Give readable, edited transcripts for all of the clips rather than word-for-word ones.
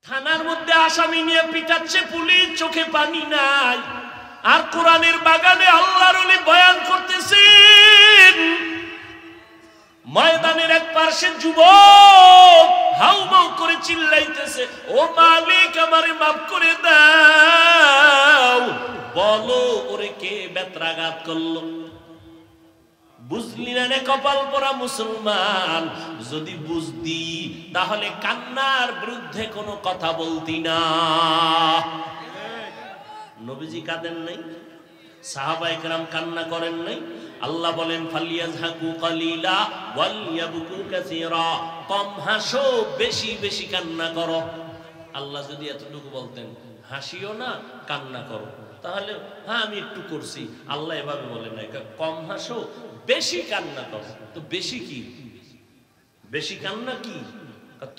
থানার মধ্যে আসামি নিয়ে পিটাচ্ছে পুলিশ, চোখে পানি নাই। আর কোরআনের বাগানে আল্লাহর ওলি বয়ান করতেছেন। ময়দানের এক পাশে যুবক হাউমাউ করে চিল্লাইতেছে, ও মালিক আমারে মাফ করে দাও, বলো ওরে কে বেত্রাঘাত করলো। বুঝলি না রে কপাল পরা মুসলমান, যদি বুঝতি তাহলে কান্নার বিরুদ্ধে কোনো কথা বলতি না। নবীজি কাঁদেন নাই, সাহাবায়ে কেরাম কান্না করেন নাই। আল্লাহ বলেন ফালিয়াযহাকু কালিলা ওয়ালিয়াবকু কাসীরা, কম হাসো বেশি বেশি কান্না করো। আল্লাহ যদি এতটুকু বলতেন হাসিও না কান্না করো, তাহলে হ্যাঁ আমি একটু করছি। আল্লাহ এভাবে বলেন না, কম হাসো বেশি কান্না করো। তো বেশি কি, বেশি কান্না কি?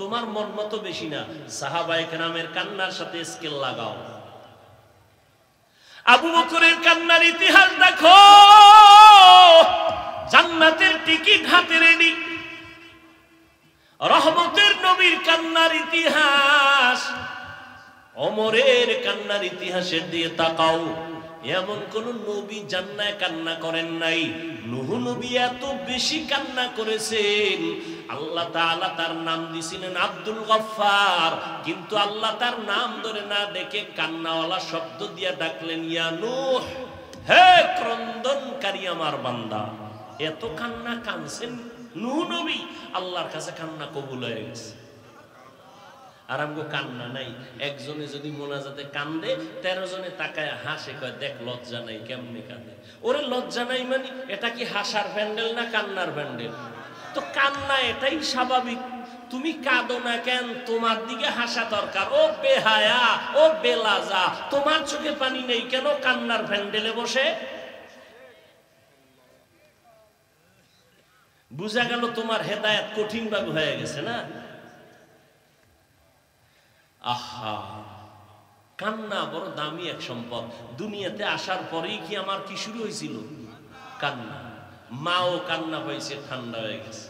তোমার মন মতো বেশি না, সাহাবায়ে কেরামের কান্নার সাথে স্কেল লাগাও। আবু বকরের কান্নার ইতিহাস দেখো, জান্নাতের টিকিট হাতে রেডি। রহমতের নবীর কান্নার ইতিহাস, ওমরের কান্নার ইতিহাসের দিয়ে তাকাও। এমন কোন নবী জান্নাতে কান্না করেন নাই। নূহ নবী এত বেশি কান্না করেছেন, আল্লাহ তাআলা তার নাম দিয়েছিলেন আব্দুল গফফার, কিন্তু আল্লাহ তার নাম ধরে না ডেকে কান্নাওয়ালা শব্দ দিয়ে ডাকলেন, ইয়া নূহ, হে ক্রন্দনকারী আমার বান্দা। এত কান্না কাঁদছেন নূহ নবী, আল্লাহর কাছে কান্না কবুল হয়ে গেছে। আর আমগো কান্না নাই। একজনে যদি মোনাজাতে কান্দে, 13 জনে তাকায় হাসে, কয় দেখ লজ্জা নাই, কেমনে কাঁদে। ওরে লজ্জা নাই মানে এটা কি হাসার প্যান্ডেল না কান্নার প্যান্ডেল? তো কান্না এটাই স্বাভাবিক। তুমি কাঁদো না কেন? তোমার দিকে হাসা দরকার। ও বেহায়া, ও বেলাজা, তোমার চোখে পানি নেই কেন কান্নার প্যান্ডেলে বসে? বুঝা গেল তোমার হেদায়েত কঠিন ভাবে হয়ে গেছে না? আহা, কান্না বড় দামি এক সম্পদ। দুনিয়াতে আসার পরেই কি আমার কি শুরু হয়েছিল? কান্না। মাও কান্না পাইছে, ঠান্ডা হয়ে গেছে।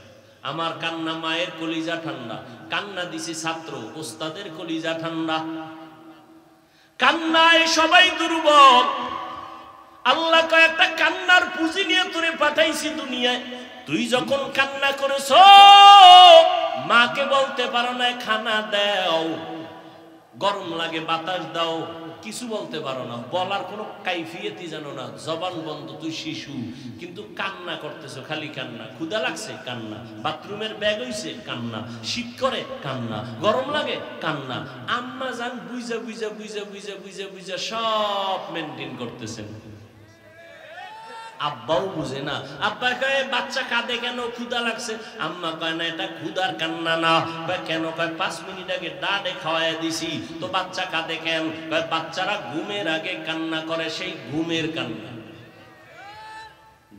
আমার কান্না মায়ের কলিজা ঠান্ডা, কান্না দিছে ছাত্র ওস্তাদের কলিজা ঠান্ডা। কান্নায় সবাই দুর্বল। আল্লাহ কয়েকটা কান্নার পুঁজি নিয়ে তোরে পাঠাইছি দুনিয়ায়। তুই যখন কান্না করেছ, মাকে বলতে পারো না খানা দাও, গরম লাগে বাতাস দাও, কিছু বলতে পারো না, বলার কোনো কাইফিয়তই জানো না, জবান বন্ধ, তুই শিশু, কিন্তু কান্না করতেছো, খালি কান্না। ক্ষুধা লাগছে কান্না, বাথরুমের ব্যাগ হইছে কান্না, শীত করে কান্না, গরম লাগে কান্না। আম্মা জান বুঝা বুঝা বুঝা বুঝা বুঝা বুঝা সব মেনটেন করতেছেন। আব্বাও বুঝে না। আব্বা কয় বাচ্চা কাঁদে কেন? ক্ষুধা লাগছে। আম্মা কয় না, এটা ক্ষুধার কান্না না। কয় কেন? কয় 5 মিনিট আগে ডাডে খাওয়ায় দিছি, তো বাচ্চা কাঁদে কেন? কয় বাচ্চারা ঘুমের আগে কান্না করে, সেই ঘুমের কান্না।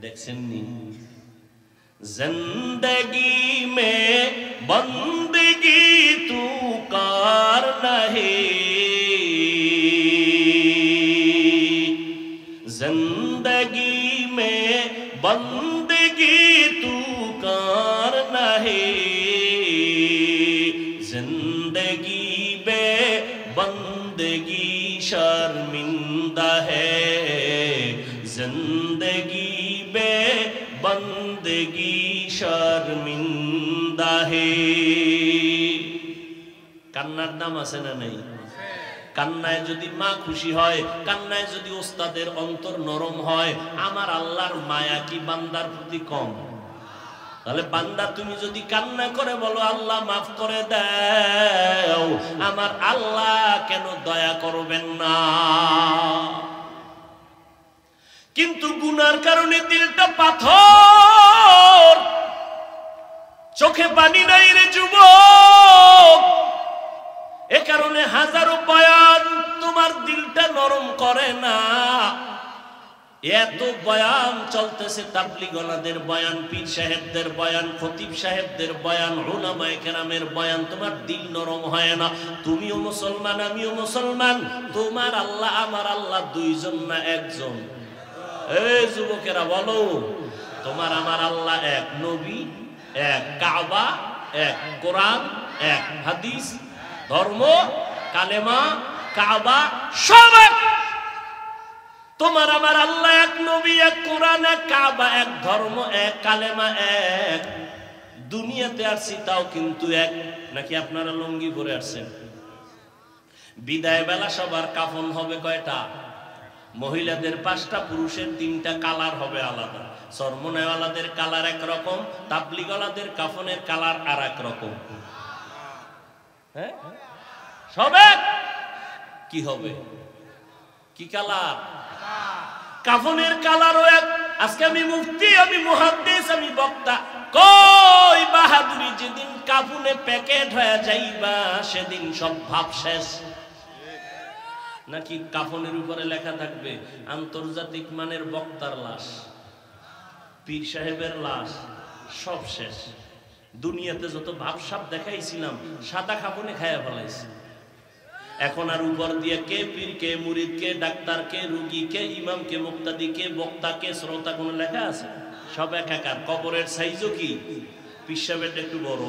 দেখছেন নি? জিন্দেগি মে বন্দেগি তু কার নাহি, जिंदगी में बंदगी तू करना है, जिंदगी में बंदगी शर्मिंदा है, जिंदगी में बंदगी शर्मिंदा है। কান্নার দাম আছে না নাই? কান্নায় যদি মা খুশি হয়, কান্নায় যদি ওস্তাদের অন্তর নরম হয়, আমার আল্লাহর মায়া কি বান্দার প্রতি কম? তাহলে বান্দা তুমি যদি কান্না করে বলো আল্লাহ মাফ করে দাও, আমার আল্লাহ কেন দয়া করবেন না? কিন্তু গুনার কারণে দিলটা পাথর, চোখে পানি নাই রে যুবক। এ কারণে হাজারো বয়ান তোমার দিলটা নরম করে না। এত বয়ান চলতেছে, তাবলীগওয়ালাদের বয়ান, পীর সাহেবদের বয়ান, খতিব সাহেবদের বয়ান, উলামায়ে কেরামের বয়ান, তোমার দিল নরম হয় না। তুমিও মুসলমান, আমিও মুসলমান, তোমার আল্লাহ আমার আল্লাহ দুইজন না একজন? এই যুবকেরা বলো, তোমার আমার আল্লাহ এক, নবী এক, কাবা এক, কোরআন এক, হাদিস, ধর্ম কালেমা, কাবা সব এক। তোমার আমার আল্লাহ এক, নবী এক, কোরআন এক, কাবা এক, ধর্ম এক, কালেমা এক। দুনিয়াতে আসছি তাও কিন্তু এক। নাকি আপনারা লুঙ্গি পরে আসছেন? বিদায় বেলা সবার কাফন হবে কয়টা? মহিলাদের 5টা, পুরুষের 3টা, কালার হবে আলাদা। সরমনেওয়ালাদের কালার একরকম, তাবলিগওয়ালাদের কাফনের কালার আর এক রকম। হ্যাঁ, সব এক। কি হবে? কি কালার? কাফনের কালারও এক। আজকে আমি মুফতি, আমি মুহাদ্দিস, আমি বক্তা, কই বাহাদুরি, যেদিন কাফনে প্যাকেট হয়ে যাইবা সেদিন সব ভাব শেষ। নাকি কাফনের উপরে লেখা থাকবে আন্তর্জাতিক মানের বক্তার লাশ, পীর সাহেবের লাশ, সব শেষ। দুনিয়াতে যত ভাবসাব দেখাইছিলাম সাদা কাফনে খায়া ফেলাইছি। এখন আর উপর দিয়ে কে পীর, কে মুরিদ, কে ডাক্তার, কে রুগী, কে ইমাম, কে মুক্তাদি, কে বক্তা, কে শ্রোতা কোন লেখা আছে? সব একাকার। কবরের সাইজও কি? পীর সাহেবের একটু বড়,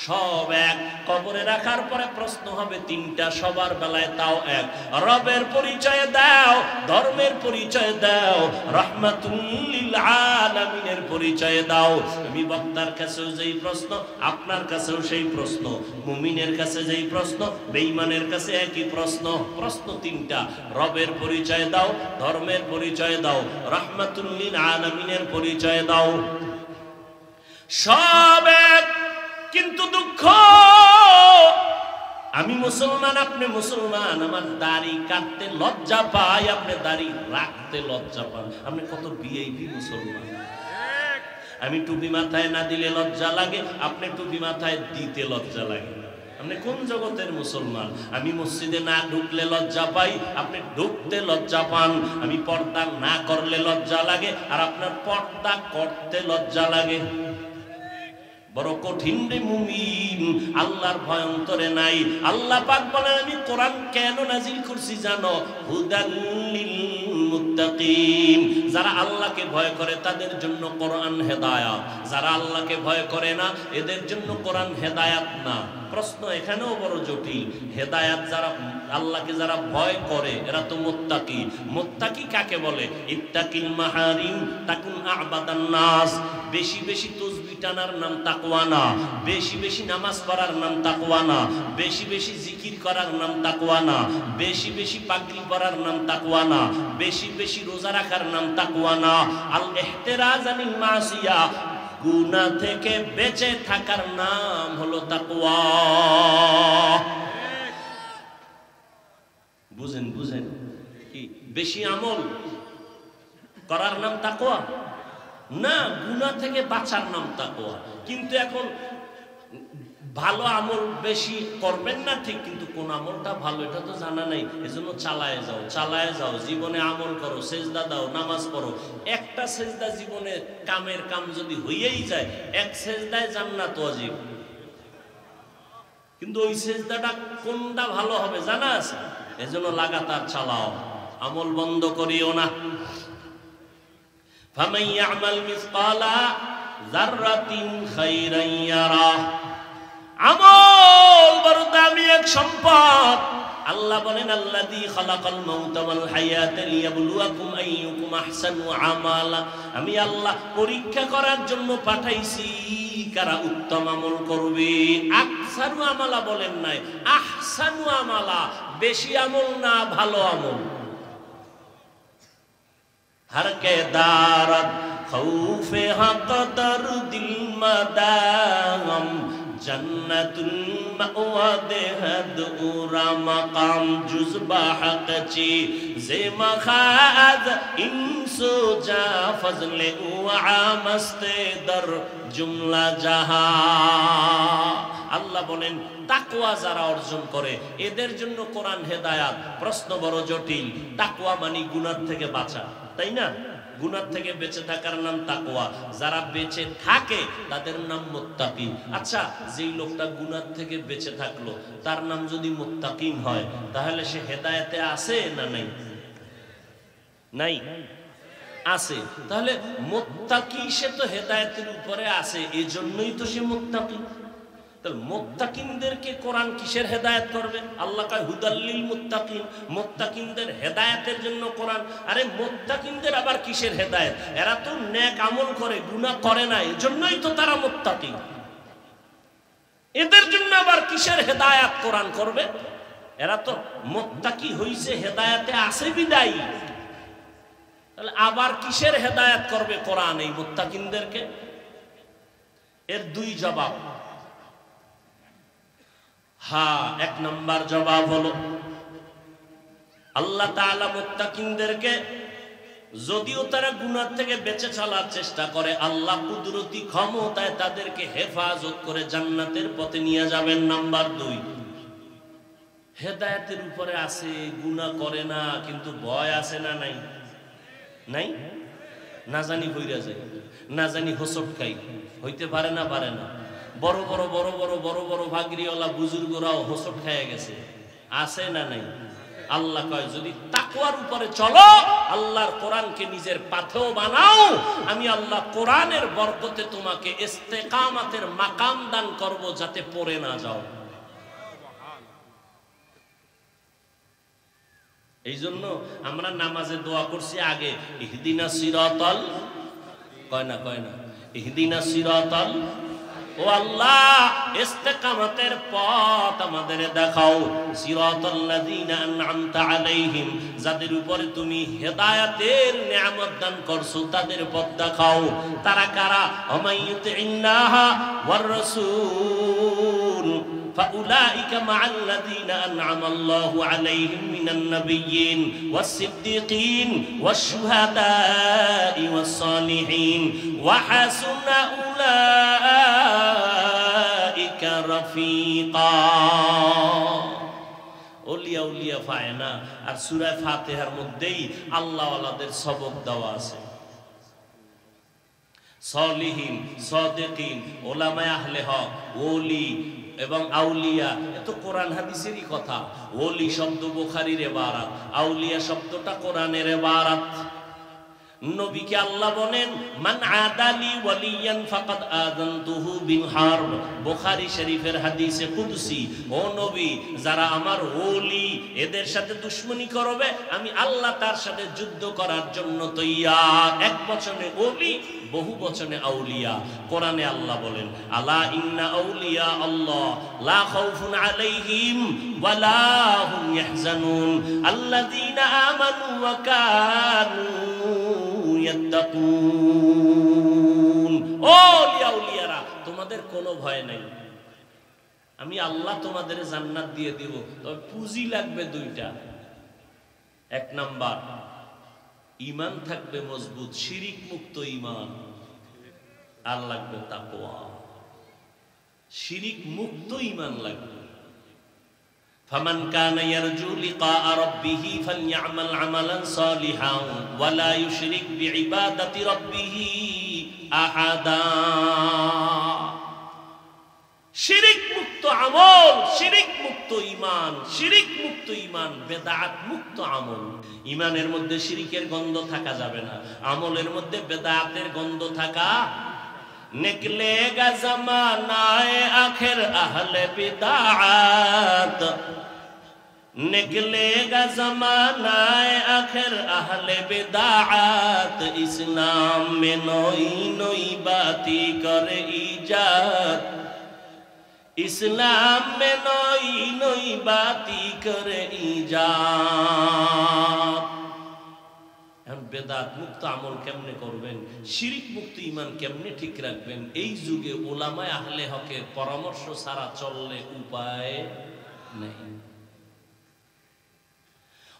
সব এক। কবরে রাখার পরে প্রশ্ন হবে 3টা, সবার বেলায় তাও এক। রবের পরিচয় দাও, ধর্মের পরিচয় দাও, রাহমাতুল লিল আলামিনের পরিচয় দাও। আমি বক্তার কাছেও যেই প্রশ্ন, আপনার কাছেও সেই প্রশ্ন, মুমিনের কাছে যেই প্রশ্ন, বেঈমানের কাছে একই প্রশ্ন। প্রশ্ন 3টা, রবের পরিচয় দাও, ধর্মের পরিচয় দাও, রাহমাতুল লিল আলামিনের পরিচয় দাও। সব এক। কিন্তু দুঃখ, আমি মুসলমান, আপনি মুসলমান, আমার দাড়ি কাটতে লজ্জা পাই, আপনি দাড়ি রাখতে লজ্জা পান। আপনি কত ভিআইপি মুসলমান। আমি টুপি মাথায় না দিলে লজ্জা লাগে, আপনি টুপি মাথায় দিতে লজ্জা লাগে। আপনি কোন জগতের মুসলমান? আমি মসজিদে না ঢুকলে লজ্জা পাই, আপনি ঢুকতে লজ্জা পান। আমি পর্দা না করলে লজ্জা লাগে, আর আপনার পর্দা করতে লজ্জা লাগে। বড় কঠিন রে মুমিন, আল্লাহর ভয় অন্তরে নাই। আল্লাহ পাক বলেন, আমি কোরআন কেন নাজিল করছি জানো? হুদাল লিল মুত্তাকিন। যারা আল্লাহকে ভয় করে তাদের জন্য কোরআন হেদায়াত, যারা আল্লাহকে ভয় করে না এদের জন্য কোরআন হেদায়াত না। প্রশ্ন এখানেও বড় জটিল। হেদায়াত যারা, আল্লাহকে যারা ভয় করে এরা তো মুত্তাকি। মুত্তাকি কাকে বলে? ইত্তাকিল মাহারিম তাকুন আবাদান নাস। বেশি বেশি তাসবিহ টানার নাম তাকওয়া না, বেশি বেশি নামাজ পড়ার নাম তাকওয়া না, বেশি বেশি জিকির করার নাম তাকওয়া না, বেশি বেশি পাগড়ি পরার নাম তাকওয়া না, বেশি বেশি রোজা রাখার নাম তাকওয়া না। আল ইহতিরাজ আনিল মাসিয়া, গুনাহ থেকে বেঁচে থাকার নাম হলো তাকওয়া। বুঝেন? বুঝেন কি? বেশি আমল করার নাম তাকওয়া না, গুনাহ থেকে বাঁচার নাম তাকওয়া। কিন্তু এখন ভালো আমল বেশি করবেন না ঠিক, কিন্তু কোন আমলটা ভালো এটা তো জানা নাই। এজন্য চালায় যাও, চালায় যাও, জীবনে আমল করো, সেজদা দাও, নামাজ পড়ো। একটা সেজদা জীবনে কামের কাম যদি হইয়াই যায়, এক সেজদায় জান্নাত ওয়াজিব। কিন্তু ওই সেজদাটা কোনটা ভালো হবে জানা আছে? এজন্য লাগাতার চালাও, আমল বন্ধ করিও না। ফামান ইয়ামাল মিসকালা যাররাতিন খাইরান ইয়ারা। আমল বড় দামি এক সম্পদ। আল্লাহ বলেন, আল্লাযী খালাকাল মাউতা ওয়াল হায়াতা লিয়াবলুয়াকুম আইয়ুকুম আহসানু আমালা। আমি আল্লাহ পরীক্ষা করার জন্য পাঠাইছি কারা উত্তম আমল করবে। আকসারু আমালা বলেন নাই, আহসানু আমালা। বেশি আমল না, ভালো আমল। हर के दारत खौफे हक दर दिल मदागम जन्नतुल मअवा देहद उरा मकाम जुज़बा हक ची जे मखाद इंसो जा फजले उआ मस्ते दर जुमला जहा। আল্লাহ বলেন, তাকওয়া যারা অর্জন করে এদের জন্য কোরআন হেদায়াত। প্রশ্ন বড় জটিল। তাকওয়া মানে গুনাহ থেকে বাঁচা, তাই না? গুনাহ থেকে বেঁচে থাকার নাম তাকওয়া। যারা বেঁচে থাকে তাদের নাম মুত্তাকি। আচ্ছা, যেই লোকটা গুনাহ থেকে বেঁচে থাকলো তার নাম যদি মুত্তাকিন হয়, তাহলে সে হেদায়েতে আছে না নাই? নাই, আছে। তাহলে মুত্তাকি সে তো হেদায়েতের উপরে আছে, এজন্যই তো সে মুত্তাকি। তাহলে মুত্তাকিনদেরকে কোরআন কিসের হেদায়েত করবে? আল্লাহ কয় হুদাল্লিল মুত্তাকিন, মুত্তাকিনদের হেদায়েতের জন্য কোরআন। আরে মুত্তাকিনদের আবার কিসের হেদায়েত? এরা তো নেক আমল করে, গুনাহ করে না, এজন্যই তো তারা মুত্তাকিন। এদের জন্য আবার কিসের হেদায়েত কোরআন করবে? এরা তো মুত্তাকি হইছে, হেদায়েতে আছে বিদায়ী। তাহলে আবার কিসের হেদায়েত করবে কোরআন এই মুত্তাকিনদেরকে? এর দুই জবাব। হ্যাঁ, এক নাম্বার জবাব হলো আল্লাহ তাআলা মুত্তাকিনদেরকে যদিও তারা গুনাহ থেকে বেঁচে চলার চেষ্টা করে, আল্লাহ কুদরতি ক্ষমতায় তাদেরকে হেফাজত করে জান্নাতের পথে নিয়ে যাবেন। নাম্বার দুই, হেদায়েতের উপরে আছে, গুনাহ করে না, কিন্তু ভয় আছে না নাই? নাই, না জানি হইরা যায়, না জানি হোঁচট খাই, হইতে পারে না, পারে না। বড় বড় বড় বড় বড় বড় ভাগরিওয়ালা বুজুর্গরাও হোঁচট খেয়ে গেছে, আছে না নাই? আল্লাহ কয় যদি তাকওয়ার উপরে চলো, আল্লাহর কোরআনকে নিজের পাথেও বানাও, আমি আল্লাহ কোরআনের বরকতে তোমাকে ইস্তেকামাতের মাকাম দান করব, যাতে পড়ে না যাও। এই জন্য আমরা নামাজে দোয়া করছি আগে, ইহদিনা সিরাতাল, কয় না ইহদিনা সিরাতাল, ও আল্লাহ ইস্তেকামতের পথ আমাদের দেখাও। সিরাতাল লাযিনা আন'আমতা আলাইহিম, যাদের উপরে তুমি হেদায়েতের নিয়ামত দান করছো তাদের পথ দেখাও। তারা কারা? আমাইয়ুতিল্লাহা ওয়ার রাসূল ফাউলাইকা মা'আল্লাযিনা আন'আমা আল্লাহু আলাইহিম মিনান নাবিয়্যিন ওয়াস-সিদ্দীকিন ওয়াশ-শুহাদা'i ওয়াস-সালিহিন ওয়া হাসুনা উলাইকা রাফীকা। ওলিয়া উলিয়া পায় না। আর সূরা ফাতিহার মধ্যেই আল্লাহ ওয়ালাদের সবক দেওয়া আছে। সলিহিন, সাদিকিন, উলামায়ে আহলে হক, ওলি এবং আউলিয়া, এত কোরআন হাদিসেরই কথা। ওলি শব্দ বুখারীর ইবারাত, আউলিয়া শব্দটা কোরআনের ইবারাত। নবীকে আল্লাহ বলেন মান আদালি ওয়ালিয়ান ফাকাদ আযানতুহু বিল হারব, বুখারী শরীফের হাদিসে কুদসি। ও নবী, যারা আমার ওলি, এদের সাথে দুশমনি করবে, আমি আল্লাহ তার সাথে যুদ্ধ করার জন্য তৈয়ার। এক বচনে ওলি, বহু বচনে আউলিয়া। কোরআনে আল্লাহ বলেন আলা ইন্না আউলিয়া আল্লাহ লা খাউফুন আলাইহিম ওয়া লা হুম ইয়াহজানুন আল্লাযীনা আমানু ওয়া কানু ইয়াত্তাকুন। ও আউলিয়ারা, তোমাদের কোনো ভয় নাই, আমি আল্লাহ তোমাদের জান্নাত দিয়ে দিব। তবে পুঁজি লাগবে দুইটা। এক নাম্বার, ঈমান থাকবে মজবুত, শিরিক মুক্ত ঈমান। আর লাগবে তাকওয়া, শিরিক মুক্ত ঈমান লাগবে। ফামান কানা ইয়ারজু লিকা রাব্বিহি ফালইআমাল আমালান সালিহান ওয়া লা ইউশরিক বিইবাদাতি রাব্বিহি আহাদা। শিরিক মুক্ত আমল, শিরিক মুক্ত ঈমান, শিরিক মুক্ত ঈমান, বেদাত মুক্ত আমল। ঈমানের মধ্যে শিরিকের গন্ধ থাকা যাবে না, আমলের মধ্যে বেদাতের গন্ধ থাকা। নিকলেগা জমানায়ে আখির আহলে বিদআত, निकलेगा ज़मानाए आखिर अहले बिदाअत, इस्लाम में नई नई बाती कर इजाद, इस्लाम में नई नई बाती कर इजाद। বেদাত মুক্ত আমল কেমনে করবেন, শিরিক মুক্ত ঈমান কেমনে ঠিক রাখবেন, এই যুগে উলামায়ে আহলে হকের পরামর্শ ছাড়া চললে উপায় নেই।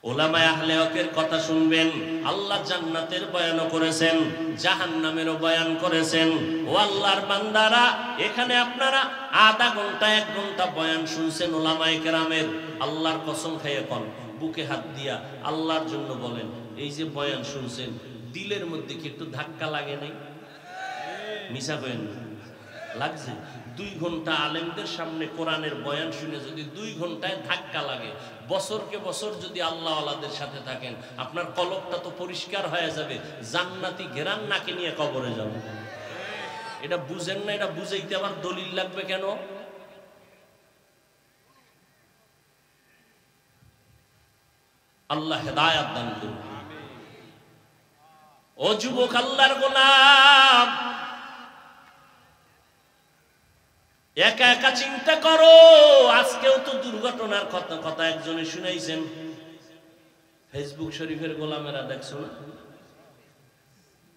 উলামায়ে আহলে হকের কথা শুনবেন। আল্লাহ জান্নাতের বয়ানও করেছেন, জাহান্নামেরও বয়ান করেছেন। ও আল্লাহর বান্দারা, এখানে আপনারা আধা ঘন্টা 1 ঘন্টা বয়ান শুনছেন উলামায়ে কেরামের। আল্লাহর কসম খাইয়ে কোন, বুকে হাত দিয়া আল্লাহর জন্য বলেন, এই যে বয়ান শুনছেন, দিলের মধ্যে কি একটু ধাক্কা লাগে নাই? মিছা কইেন না, লাগছে? 2 ঘন্টা আলেমদের সামনে কোরআনের বয়ান শুনে যদি 2 ঘন্টায় ধাক্কা লাগে, বছরকে বছর যদি আল্লাহ ওয়ালাদের সাথে থাকেন, আপনার কলবটা তো পরিষ্কার হয়ে যাবে, জান্নাতি ঘেরান নাকে নিয়ে কবরে যাবেন। এটা বুঝেন না, এটা বুঝাইতে আবার দলিল লাগবে কেন? আল্লাহ হেদায়েত দান করুন। ও যুবক আল্লাহর গোলাম, একা একা চিন্তা করো। আজকেও তো দুর্ঘটনার কথা একজনে শুনাইছেন। ফেসবুক শরীফের গোলামেরা দেখছো না,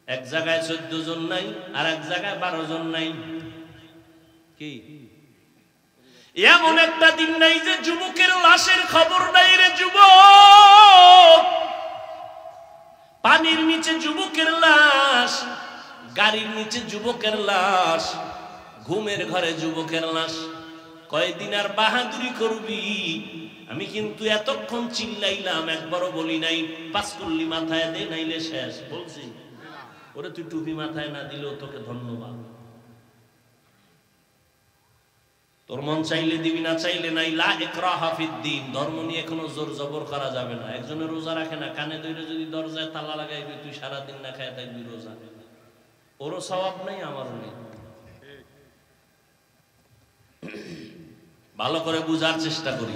এক জায়গায় 14 জন নাই, আর এক জায়গায় 12 জন নাই। কি এমন একটা দিন নাই যে যুবকের লাশের খবর নাই রে যুবক। পানির নিচে যুবকের লাশ, গাড়ির নিচে যুবকের লাশ, ঘুমের ঘরে যুবকের লাশ। কয়দিন আর বাহাদুরি করবি? আমি কিন্তু এতক্ষণ চিল্লাইলাম, একবারও বলি নাই 5 কুল্লি মাথায় দে নাইলে শেষ। বলছি ওরে তুই টুপি মাথায় না দিলেও তোকে ধন্যবাদ। তোর মন চাইলে দিবি, না চাইলে নাই। লা ইকরাহা ফিদ্দীন। ধর্ম নিয়ে কোনো জোর জবর করা যাবে না। একজনের রোজা রাখে না, কানে ধরে যদি দরজায় তালা লাগাইবি, তুই সারাদিন না খায় থাকবি রোজা, ওরও সওয়াব নেই, আমারও নেই। ভালো করে বুঝার চেষ্টা করি।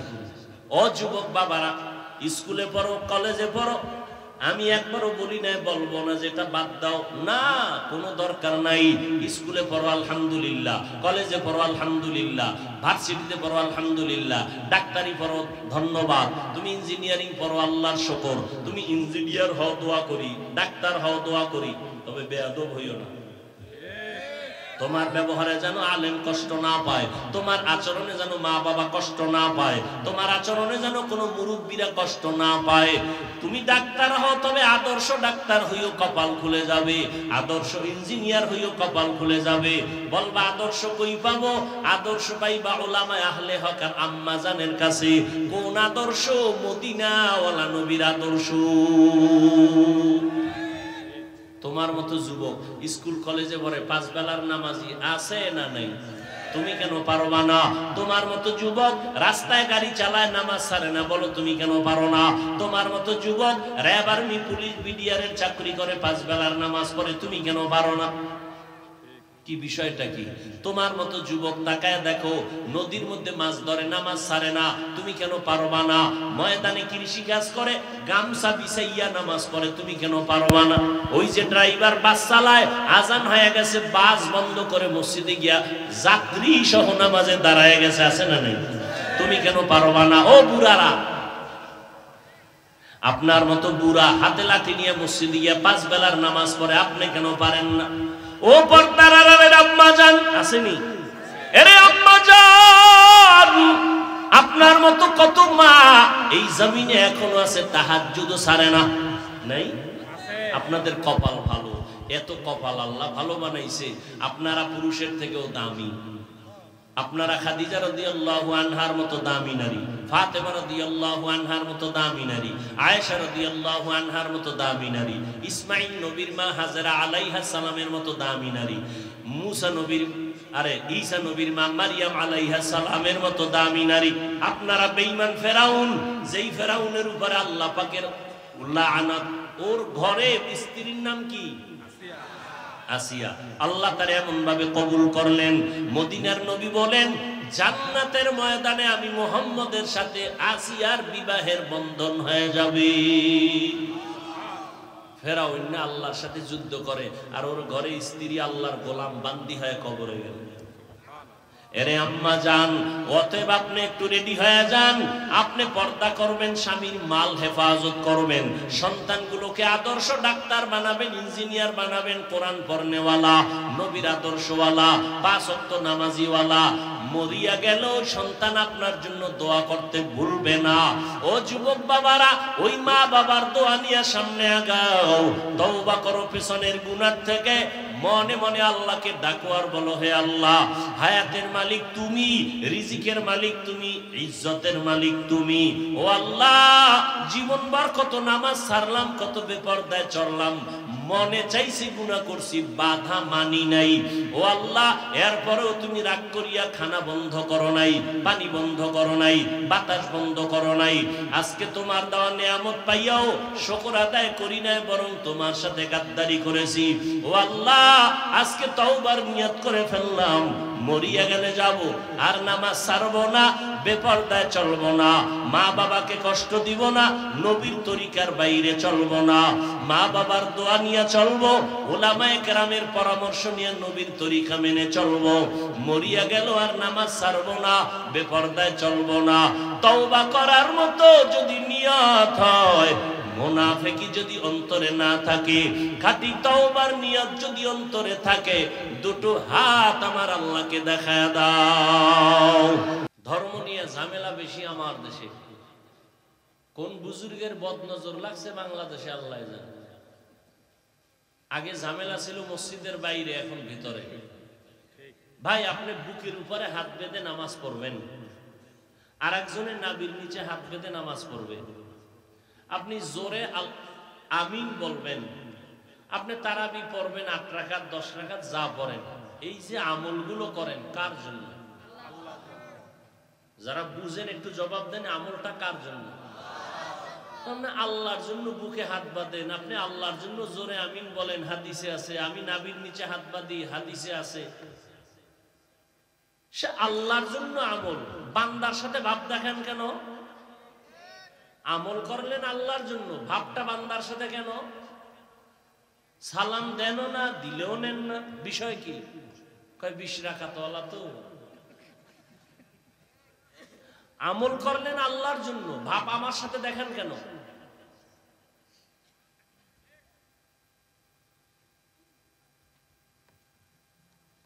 ও যুবক বাবারা, স্কুলে পড়ো, কলেজে পড়ো, আমি একবারও বলি নাই, বলবো না যেটা বাদ দাও, না, কোনো দরকার নাই। স্কুলে পড়ো আলহামদুলিল্লাহ, কলেজে পড়ো আলহামদুলিল্লাহ, ভার্সিটিতে পড়ো আলহামদুলিল্লাহ, ডাক্তারি পড়ো ধন্যবাদ, তুমি ইঞ্জিনিয়ারিং পড়ো আল্লাহর শুকর। তুমি ইঞ্জিনিয়ার হও দোয়া করি, ডাক্তার হও দোয়া করি, তবে বেয়াদব হইও না। তোমার ব্যবহারে যেন আলেম কষ্ট না পায়, তোমার আচরণে যেন মা বাবা কষ্ট না পায়, তোমার আচরণে যেন কোনো মুরব্বীরা কষ্ট না পায়। তুমি ডাক্তার হও, তবে আদর্শ ডাক্তার হইও, কপাল খুলে যাবে। আদর্শ ইঞ্জিনিয়ার হইও, কপাল খুলে যাবে। বলবা আদর্শ কই পাবো? আদর্শ পাইবা উলামায়ে আহলে হক আর আম্মা জানের কাছে। কোন আদর্শ? মদিনাওয়ালা নবীর আদর্শ। তোমার মতো যুবক স্কুল কলেজে পড়ে, 5 বেলার নামাজি আছে না নাই? তুমি কেন পারবা না? তোমার মতো যুবক রাস্তায় গাড়ি চালায়, নামাজ ছাড়ে না, বলো তুমি কেন পারো না? তোমার মতো যুবক র্যাব, আর্মি, পুলিশ, বিডিআরের চাকরি করে, 5 বেলার নামাজ পড়ে, তুমি কেন পারো না? কি বিষয়টা কি? তোমার মতো যুবক তাকায় দেখো, নদীর মধ্যে মাছ ধরে, নামাজ ছাড়ে না, তুমি কেন পারবা না? ময়দানে কৃষি কাজ করে, গামছা বিছাইয়া নামাজ পড়ে, তুমি কেন পারবা না? ওই যে ড্রাইভার বাস চালায়, আজান হয়ে গেছে, বাস বন্ধ করে মসজিদে গিয়া যাত্রী সহ নামাজে দাঁড়ায় গেছে, আছে না নাই? তুমি কেন পারবা না? ও বুড়ারা, আপনার মতো বুড়া হাতে লাঠি নিয়ে মসজিদে গিয়া 5 বেলার নামাজ পড়ে, আপনি কেন পারেন না? ও পর্দার আড়ালের আম্মা জান, আসেনি? এরে আম্মা জান, আপনার মতো কত মা এই জমিনে এখনো আছে, তাহাজ্জুদও ছাড়ে না, নাই? আপনাদের কপাল ভালো, এত কপাল আল্লাহ ভালো বানাইছে, আপনারা পুরুষের থেকেও দামি। আপনারা খাদিজা রাদিয়াল্লাহু আনহার মতো দামি নারী, ফাতেমা রাদিয়াল্লাহু আনহার মতো দামি নারী, আয়েশা রাদিয়াল্লাহু আনহার মতো দামি নারী, ইসমাঈল নবীর মা হাজরা আলাইহা সালামের মতো দামি নারী, মুসা নবীর ঈসা নবীর মা মারিয়াম আলাইহা সালামের মতো দামি নারী। আপনারা বেঈমান ফেরাউন, যেই ফেরাউনের উপরে আল্লাহ পাকের লাআনাত, ওর ঘরে স্ত্রীর নাম কি? আসিয়া। আল্লাহ তার এমন ভাবে কবুল করলেন, মদিনার নবী বলেন জান্নাতের ময়দানে আমি মুহাম্মদের সাথে আসিয়ার বিবাহের বন্ধন হয়ে যাবে। ফেরাউন না আল্লাহর সাথে যুদ্ধ করে, আর ওর ঘরে স্ত্রী আল্লাহর গোলাম বান্দি হয়ে কবরে গেল। এরে আম্মা জান, অতএব আপনি একটু রেডি হয়ে যান। আপনি পর্দা করবেন, স্বামীর মাল হেফাজত করবেন, সন্তানগুলোকে আদর্শ ডাক্তার বানাবেন, ইঞ্জিনিয়ার বানাবেন, কোরআন পড়নেওয়ালা, নবীর আদর্শওয়ালা, 5 ওয়াক্ত নামাজিওয়ালা। মরিয়া গেল সন্তান আপনার জন্য দোয়া করতে ভুলবে না। ও যুবক বাবারা, ওই মা বাবার দোয়া নিয়ে সামনে আগাও, তওবা করো পেছনের গুনাহ থেকে, মনে মনে আল্লাহকে ডাকো আর বলো, হে আল্লাহ, হায়াতের মালিক তুমি, রিজিকের মালিক তুমি, ইজ্জতের মালিক তুমি। ও আল্লাহ, জীবনভর কত নামাজ ছাড়লাম, কত বেপরদায় চললাম, মনে চাইছি গুনাহ করছি, বাধা মানি নাই। ও আল্লাহ, এরপরেও তুমি রাগ করিয়া খানা বন্ধ করো নাই, পানি বন্ধ করো নাই, বাতাস বন্ধ করো নাই। আজকে তোমার দেওয়া নিয়ামত পাইয়াও শুকর আদায় করি নাই, বরং তোমার সাথে গাদ্দারি করেছি। ও আল্লাহ, আজকে তওবার নিয়ত করে ফেললাম, মরিয়া গেলে যাব, আর নামাজ ছাড়বো না, বেপরদায় চলবো না, মা বাবাকে কষ্ট দিব না, নবীর তরিকার বাইরে চলবো না, মা বাবার দোয়া নিয়ে চলবো, ওলামায়ে কেরামের পরামর্শ নিয়ে নবীর তরিকা মেনে চলবো, মরিয়া গেল আর নামাজ ছাড়বো না, বেপরদায় চলবো না। তওবা করার মতো যদি নিয়ত হয়, মুনাফিকি যদি অন্তরে না থাকে, খাঁটি তওবার নিয়ত যদি অন্তরে থাকে, দুটো হাত আমার আল্লাহকে দেখায় দাও। ধর্ম নিয়ে ঝামেলা বেশি আমার দেশে। কোন বুজুর্গের বদনজর লাগছে বাংলাদেশে আল্লাহ জানে। আগে ঝামেলা ছিল মসজিদের বাইরে, এখন ভিতরে। ভাই, আপনি বুকের উপরে হাত বেঁধে নামাজ পড়বেন, আর একজনের নাভির নিচে হাত বেঁধে নামাজ পড়বে। আপনি জোরে আমিন বলবেন, আপনি তারাবি পড়বেন 8 রাকাত 10 রাকাত যা পড়েন। এই যে আমলগুলো করেন কার জন্য? যারা বুঝেন একটু জবাব দেন, আমলটা কার জন্য? আপনি আল্লাহর জন্য বুকে হাত বাঁধেন, আপনি আল্লাহর জন্য জোরে আমিন বলেন, হাদিসে আছে। আমি নাভির নিচে হাত বাঁধি, হাদিসে আছে। সে আল্লাহর জন্য আমল, বান্দার সাথে ভাব দেখেন কেন? আমল করলেন আল্লাহর জন্য, ভাবটা বান্দার সাথে কেন? সালাম দেনও না, দিলেও নেন না, বিষয় কি? কয় 20 রাকাত ওয়ালা তো। আমল করলেন আল্লাহর জন্য, ভাব আমার সাথে দেখেন কেন?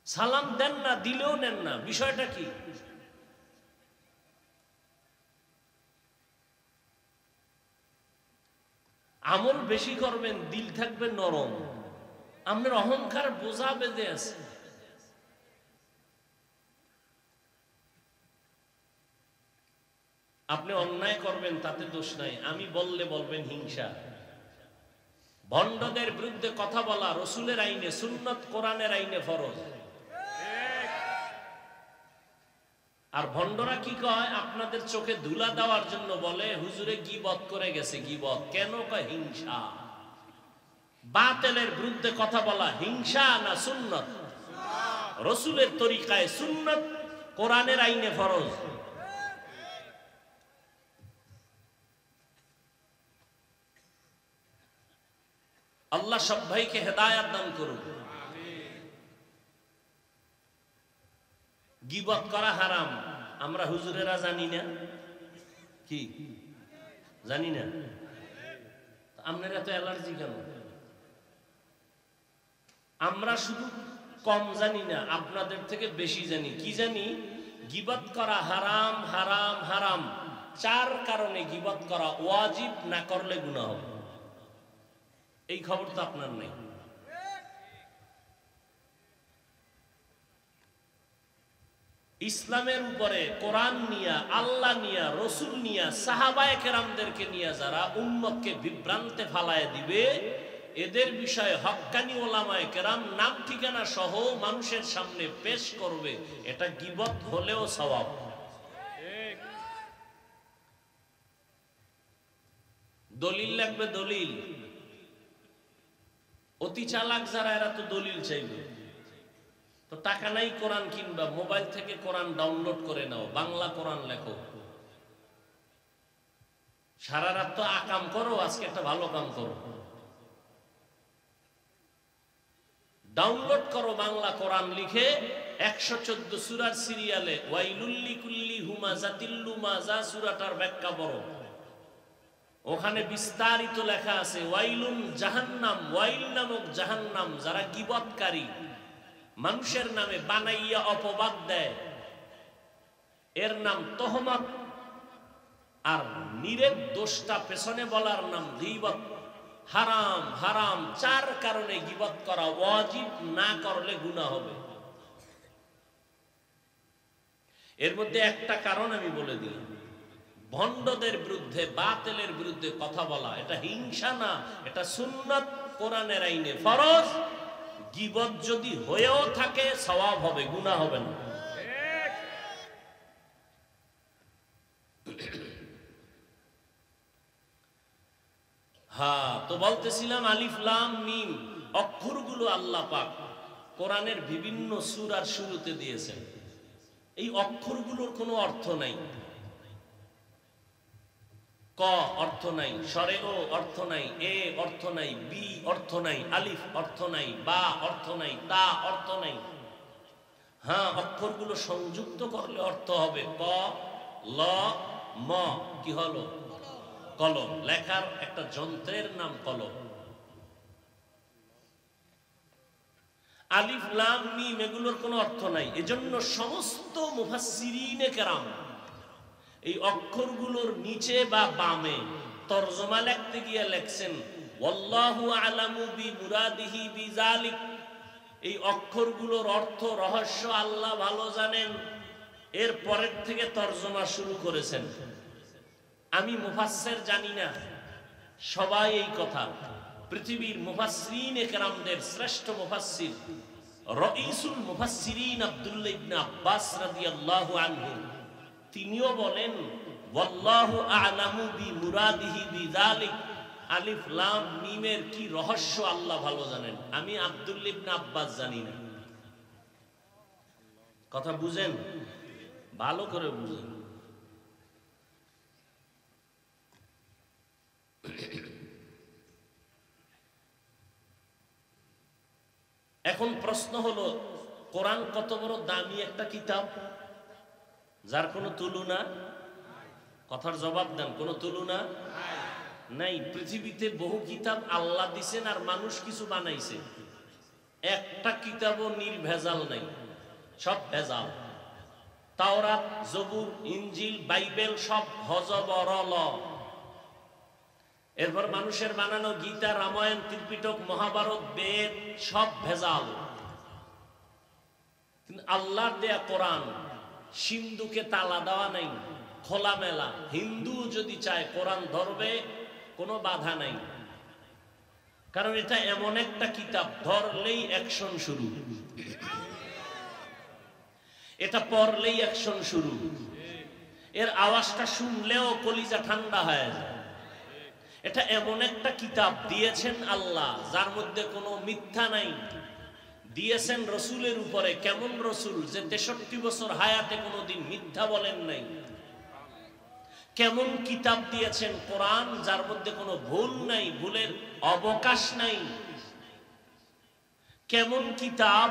সালাম দেন না, দিলেও নেন না, বিষয়টা কি? আমল বেশি করবেন, দিল থাকবে নরম, আপনার অহংকার বোঝা বেঁধে আছে। আপনি অন্যায় করবেন, তাতে দোষ নাই, আমি বললে বলবেন হিংসা। ভণ্ডদের বিরুদ্ধে কথা বলা রসুলের আইনে সুন্নত, কোরআনের আইনে ফরজ। আর ভণ্ডরা কি কয়? আপনাদের চোখে ধুলা দেওয়ার জন্য বলে হুজুরে গীবত করে গেছে। গীবত কেন? কয় হিংসা। বাতিলের বিরুদ্ধে কথা বলা হিংসা না সুন্নত? রসুলের তরিকায় সুন্নত, কোরআনের আইনে ফরজ। আল্লাহ সব ভাইকে হেদায়েত দান করুন। গীবত করা হারাম, আমরা হুজুরেরা জানি না? কি জানি না? আপনারা তো অ্যালার্জি কেন? আমরা শুধু কম জানি না, আপনাদের থেকে বেশি জানি। কি জানি? গীবত করা হারাম, হারাম, হারাম। 4 কারণে গীবত করা ওয়াজিব, না করলে গুনাহ হবে। এই খবর তো আপনার নেই। ইসলামের উপরে কোরআন নিয়া, আল্লাহ নিয়া, রসুল নিয়া, সাহাবায়ে কেরামদেরকে নিয়া যারা উম্মতকে বিভ্রান্তে ফালায় দিবে, এদের বিষয়ে হক্কানি ওলামায়ে কেরাম নাম ঠিকানা সহ মানুষের সামনে পেশ করবে। এটা গীবত হলেও সওয়াব। দলিল লাগবে, দলিল। অতি চালাক যারা, এরা তো দলিল চাইবে। তো টাকা নাই কোরআন কিনবা, মোবাইল থেকে কোরআন ডাউনলোড করে নাও, বাংলা কোরআন লেখো। সারা রাত তো আকাম করো, আজকে একটা ভালো কাম করো, ডাউনলোড করো বাংলা কোরআন লিখে। 114 সূরার সিরিয়ালে ওয়াইলুল লিকুল্লি হুমাযাতিল লুমাযা সূরাটার ব্যাখ্যা পড়ো। ওখানে বিস্তারিত লেখা আছে ওয়াইলুন জাহান্নাম, ওয়াইল নামক জাহান্নাম, যারা গীবতকারী, মানুষের নামে বানাইয়া অপবাদ দেয়, এর নাম তহমত। আর নিরেট দোষটা পেছনে বলার নাম গীবত। হারাম, হারাম। 4 কারণে গীবত করা ওয়াজিব, না করলে গুনাহ হবে। এর মধ্যে একটা কারণ আমি বলে দিই, ভণ্ডদের বিরুদ্ধে, বাতিলের বিরুদ্ধে কথা বলা, এটা হিংসা না, এটা সুন্নাত, কোরআনের আইনে ফরজ। গীবত যদি হয়েও থাকে সওয়াব হবে, গুনাহ হবে না। হ্যাঁ, তো বলতেছিলাম আলিফ লাম মিম অক্ষরগুলো আল্লাহ পাক কোরআনের বিভিন্ন সূরার শুরুতে দিয়েছেন। এই অক্ষরগুলোর কোনো অর্থ নাই। অর্থ নাই, স্বরে ও অর্থ নাই, এ অর্থ নাই, বি অর্থ নাই, আলিফ অর্থ নাই, বা অর্থ নাই, তা অর্থ নাই। হ্যাঁ, অক্ষরগুলো সংযুক্ত করলে অর্থ হবে। ক, ল, ম, কি হলো? কলম। লেখার একটা যন্ত্রের নাম কলম। আলিফ লাম মিম এগুলোর কোনো অর্থ নাই। এজন্য সমস্ত মুফাসসিরিনে কেরাম এই অক্ষরগুলোর নিচে বা বামে তরজমা লিখতে গিয়ে লেখছেন ওয়াল্লাহু আ'লামু বিমুরাদিহি বিযালিক। এই অক্ষরগুলোর অর্থ রহস্য আল্লাহ ভালো জানেন। এর পরের থেকে তরজমা শুরু করেছেন। আমি মুফাসসির জানি না, সবাই এই কথা। পৃথিবীর মুফাসসিরিনে কেরামদের শ্রেষ্ঠ মুফাসসির রাইসুল মুফাসসিরিন আব্দুল্লাহ ইবনে আব্বাস রাদিয়াল্লাহু আনহু তিনিও বলেন ওয়াল্লাহু আ'লামু বিমুরাদিহি বিযালিক। আলিফ লাম মিমের কি রহস্য আল্লাহ ভালো জানেন, আমি আব্দুল্লাহ ইবনে আব্বাস জানি না। কথা বুঝেন? ভালো করে বুঝেন। এখন প্রশ্ন হলো, কোরআন কত বড় দামি একটা কিতাব, যার কোনো তুলনা। কথার জবাব দেন, কোনো তুলনা নাই। পৃথিবীতে বহু কিতাব আল্লাহ দিছেন আর মানুষ কিছু বানাইছে। একটা কিতাবও নির্ভেজাল নাই, সব ভেজাল। তাওরাত, জবুর, ইনজিল, বাইবেল সব হযবরল। এরপর মানুষের বানানো গীতা, রামায়ণ, ত্রিপিটক, মহাভারত, বেদ সব ভেজাল। কিন্তু আল্লাহর দেয়া কোরআন সিন্ধুকে তালা দেওয়া নাই, খোলামেলা। হিন্দু যদি চায় কোরআন ধরবে, কোনো বাধা নাই। কারণ এটা এমন একটা কিতাব, ধরলেই অ্যাকশন শুরু, এটা পড়লেই অ্যাকশন শুরু। এর আওয়াজটা শুনলেও কলিজা ঠান্ডা হয়ে যায়। এটা এমন একটা কিতাব দিয়েছেন আল্লাহ, যার মধ্যে কোনো মিথ্যা নাই। দিয়েছেন রসুলের উপরে। কেমন রসুল? যে 63 বছর হায়াতে কোনোদিন মিথ্যা বলেন নাই। কেমন কিতাব দিয়েছেন? কোরআন, যার মধ্যে কোনো ভুল নাই, ভুলের অবকাশ নাই। কেমন কিতাব?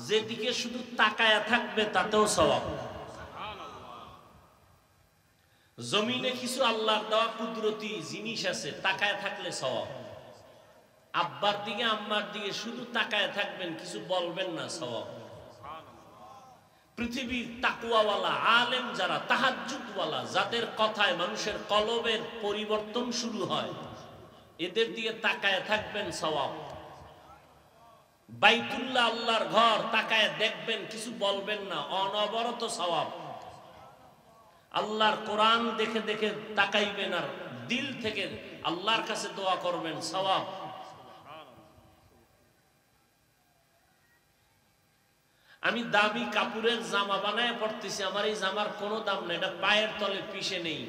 যেদিকে শুধু তাকায়া থাকবে তাতেও সওয়াব। জমিনে কিছু আল্লাহর দেওয়া কুদরতি জিনিস আছে, তাকায় থাকলে সওয়াব। আব্বার দিকে আম্মার দিকে শুধু তাকায় থাকবেন, কিছু বলবেন না, সওয়াব। পৃথিবীর তাকওয়াওয়ালা আলেম যারা, তাহাজ্জুদওয়ালা, যাদের কথায় মানুষের কলবের পরিবর্তন শুরু হয়, এদের দিকে তাকায় থাকবেন, সওয়াব। বাইতুল্লাহ আল্লাহর ঘর, তাকায় দেখবেন, কিছু বলবেন না, অনবরত সওয়াব। আল্লাহর কোরআন দেখে দেখে তাকাইবেন আর দিল থেকে আল্লাহর কাছে দোয়া করবেন, সওয়াব। আমি দামি কাপড়ের জামা বানায় পড়তেছি, আমার এই জামার কোনো দাম নেই, এটা পায়ের তলে পিষে নেই।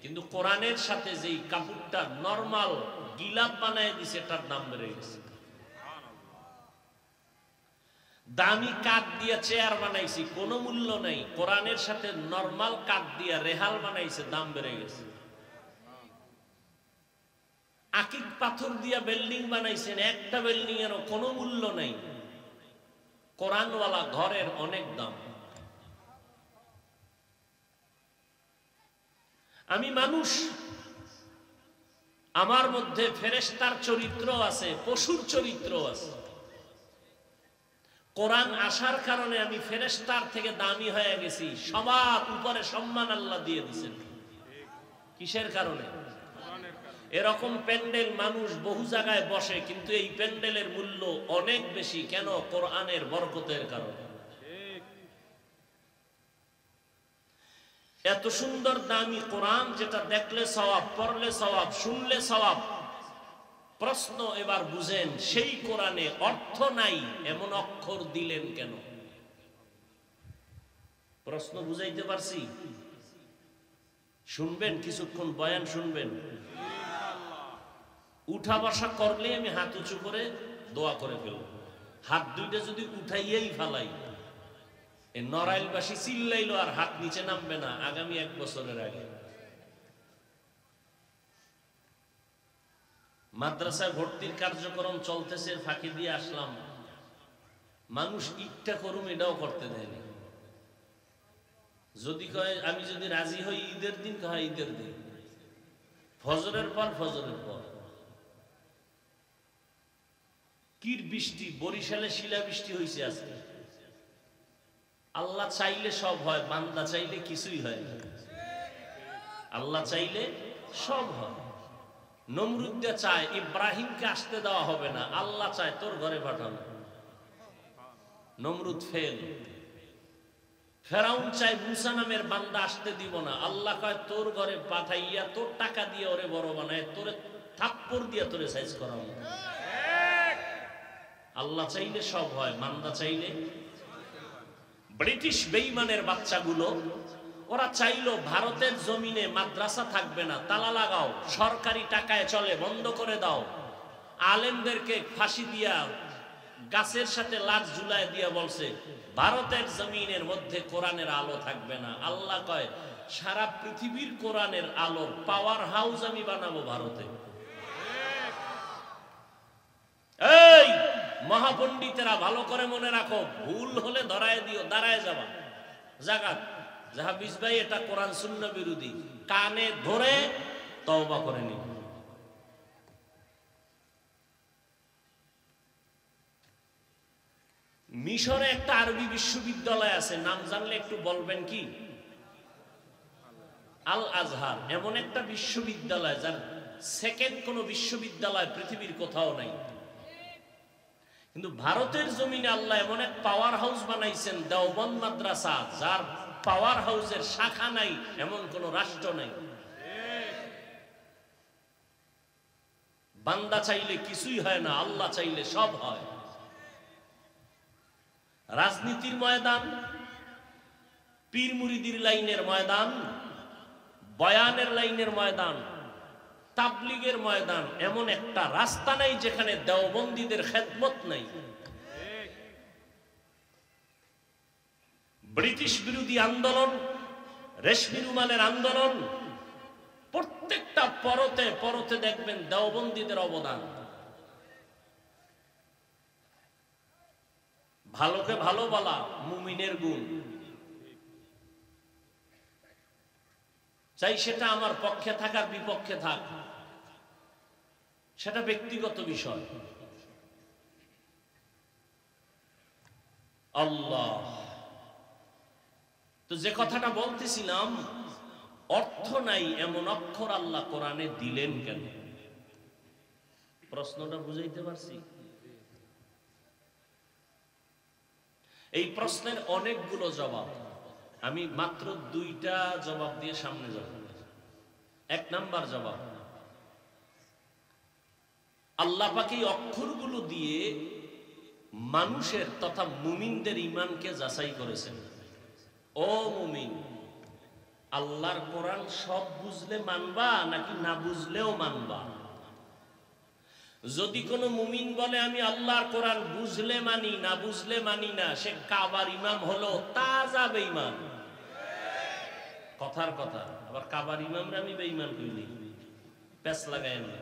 কিন্তু কোরআনের সাথে যেই কাপড়টা নরমাল গিলাপ বানায় দিছে, এটার দাম বেড়ে গেছে। দামি কাঠ দিয়ে চেয়ার বানাইছি, কোনো মূল্য নাই। কোরআনের সাথে নরমাল কাঠ দিয়ে রেহাল বানাইছে, দাম বেড়ে গেছে। আকিক পাথর দিয়া বিল্ডিং বানাইছেন, একটা বিল্ডিং এরও কোনো মূল্য নাই। কোরআনওয়ালা ঘরের অনেক দাম। আমি মানুষ, আমার মধ্যে ফেরেশতার চরিত্র আছে, পশুর চরিত্র আছে। কোরআন আসার কারণে আমি ফেরেশতার থেকে দামি হয়ে গেছি। সবার উপরে সম্মান আল্লাহ দিয়ে দিয়েছেন। কিসের কারণে? এরকম প্যান্ডেল মানুষ বহু জায়গায় বসে, কিন্তু এই প্যান্ডেলের মূল্য অনেক বেশি। কেন? কোরআনের বরকতের কারণে। এত সুন্দর দামি কোরআন, যেটা দেখলে সওয়াব, পড়লে সওয়াব, শুনলে সওয়াব। প্রশ্ন এবার বুঝেন, সেই কোরআনে অর্থ নাই এমন অক্ষর দিলেন কেন? প্রশ্ন বুঝাইতে পারছি? শুনবেন, কিছুক্ষণ বয়ান শুনবেন। উঠা বসা করলে আমি হাত উঁচু করে দোয়া করে ফেলব। হাত দুইটা যদি উঠাইয়াই ফেলাই, নড়াইলবাসী চিল্লাইলো আর হাত নিচে নামবে না আগামী 1 বছরের আগে। মাদ্রাসায় ভর্তির কার্যক্রম চলতেছে, ফাঁকি দিয়ে আসলাম, মানুষ ইটটা করুম এটাও করতে দেয়নি। যদি কয় আমি যদি রাজি হই ঈদের দিন, কয় ঈদের দিন, ফজরের পর ফজরের পর। কির বৃষ্টি, বরিশালে শিলা বৃষ্টি হয়েছে আজকে। আল্লাহ চাইলে সব হয়, বান্দা চাইলে কিছুই হয় না। আল্লাহ চাইলে সব হয়। নমরুদ চায় ইব্রাহিমকে আসতে দেওয়া হবে না, আল্লাহ চায় তোর ঘরে পাঠানো। নমরুদ ফেল। ফেরাউন চায় মুসা নামের বান্দা আসতে দিব না, আল্লাহ কয় তোর ঘরে পাঠাইয়া তোর টাকা দিয়ে ওরে বড় বানায়, তোরে থাপ্পড় দিয়ে তোরে সাইজ করাবো। আল্লাহ চাইলে সব হয়, বান্দা চাইলে। ব্রিটিশ বেঈমানের বাচ্চাগুলো ওরা চাইলো ভারতের জমিনে মাদ্রাসা থাকবে না, তালা লাগাও, সরকারি টাকায় চলে, বন্ধ করে দাও। আলেমদেরকে ফাঁসি দিয়া গাছের সাথে লাশ ঝুলায় দিয়া বলছে ভারতের জমিনের মধ্যে কোরআনের আলো থাকবে না। আল্লাহ কয় সারা পৃথিবীর কোরআনের আলোর পাওয়ার হাউস আমি বানাবো ভারতে। এই মহাপণ্ডিতেরা ভালো করে মনে রাখো, ভুল হলে ধরায় দিও, দাঁড়ায় যাবা জাগাত জাহাবিজ ভাই এটা কোরআন সুন্নাহ বিরোধী, কানে ধরে তওবা করে নি। মিশরে একটা আরবি বিশ্ববিদ্যালয় আছে, নাম জানলে একটু বলবেন কি? আল আজহার। এমন একটা বিশ্ববিদ্যালয় যার সেকেন্ড কোন বিশ্ববিদ্যালয় পৃথিবীর কোথাও নাই। কিন্তু ভারতের জমিনে আল্লাহ এমন এক পাওয়ার হাউস বানাইছেন, দেওবন্দ মাদ্রাসা, যার পাওয়ার হাউসের শাখা নাই এমন কোন রাষ্ট্র নাই। বান্দা চাইলে কিছুই হয় না, আল্লাহ চাইলে সব হয়। রাজনীতির ময়দান, পীর মুরিদির লাইনের ময়দান, বয়ানের লাইনের ময়দান, তাবলিগের ময়দান, এমন একটা রাস্তা নাই যেখানে দেওবন্দীদের খেদমত নাই। ব্রিটিশ বিরোধী আন্দোলন, রেশমি রুমালের আন্দোলন, প্রত্যেকটা পরতে পরতে দেখবেন দেওবন্দীদের অবদান। ভালোকে ভালো বলা মুমিনের গুণ। চাই সেটা আমার পক্ষে থাকার বিপক্ষে থাক, সেটা ব্যক্তিগত বিষয়। আল্লাহ তো যে কথাটা বলতেছিলাম, অর্থ নাই এমন অক্ষর আল্লাহ কোরআনে দিলেন কেন? প্রশ্নটা বুঝাইতে পারছি? এই প্রশ্নের অনেকগুলো জবাব, আমি মাত্র দুইটা জবাব দিয়ে সামনে যাব। এক নাম্বার জবাব, আল্লাহ পাক এই অক্ষরগুলো দিয়ে মানুষের তথা মুমিনদের ঈমানকে যাচাই করেছেন। ও মুমিন, আল্লাহর কোরআন সব বুঝলে মানবা নাকি না বুঝলেও মানবা? যদি কোনো মুমিন বলে আমি আল্লাহর কোরআন বুঝলে মানি না বুঝলে মানি না, সে কাবার ইমাম হলো তাজা বেঈমান। কথার কথা, আবার কাবার ইমামরা আমি বেঈমান কইনি, পেছ লাগায় না।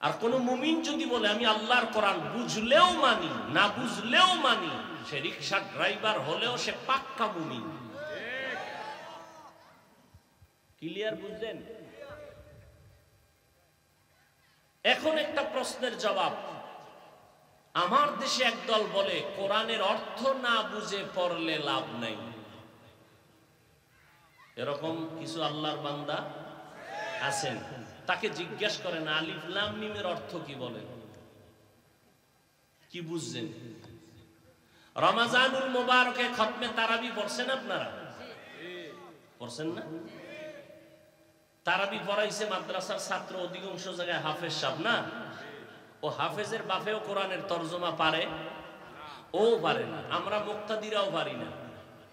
আর কোন মুমিন যদি বলে আমি আল্লাহর কোরআন বুঝলেও মানি না বুঝলেও মানি, সে রিকশা ড্রাইভার হলেও সে পাক্কা মুমিন। ক্লিয়ার? বুঝলেন? এখন একটা প্রশ্নের জবাব, আমার দেশে একদল বলে কোরআনের অর্থ না বুঝে পড়লে লাভ নাই। এরকম কিছু আল্লাহর বান্দা আছেন, তাকে জিজ্ঞেস করেন আলিফ লাম মিমের অর্থ কি, বলেন কি বুঝছেন? রমাজানুল মুবারকে খতমে তারাবি পড়ছেন আপনারা? পড়ছেন না? তারাবি পড়াইছে মাদ্রাসার ছাত্র, অধিকাংশ জায়গায় হাফেজ সাহেব না, ও হাফেজের বাপেও কোরআনের তরজমা পারে, ও পারে না, আমরা মুক্তাদিরাও পারি না।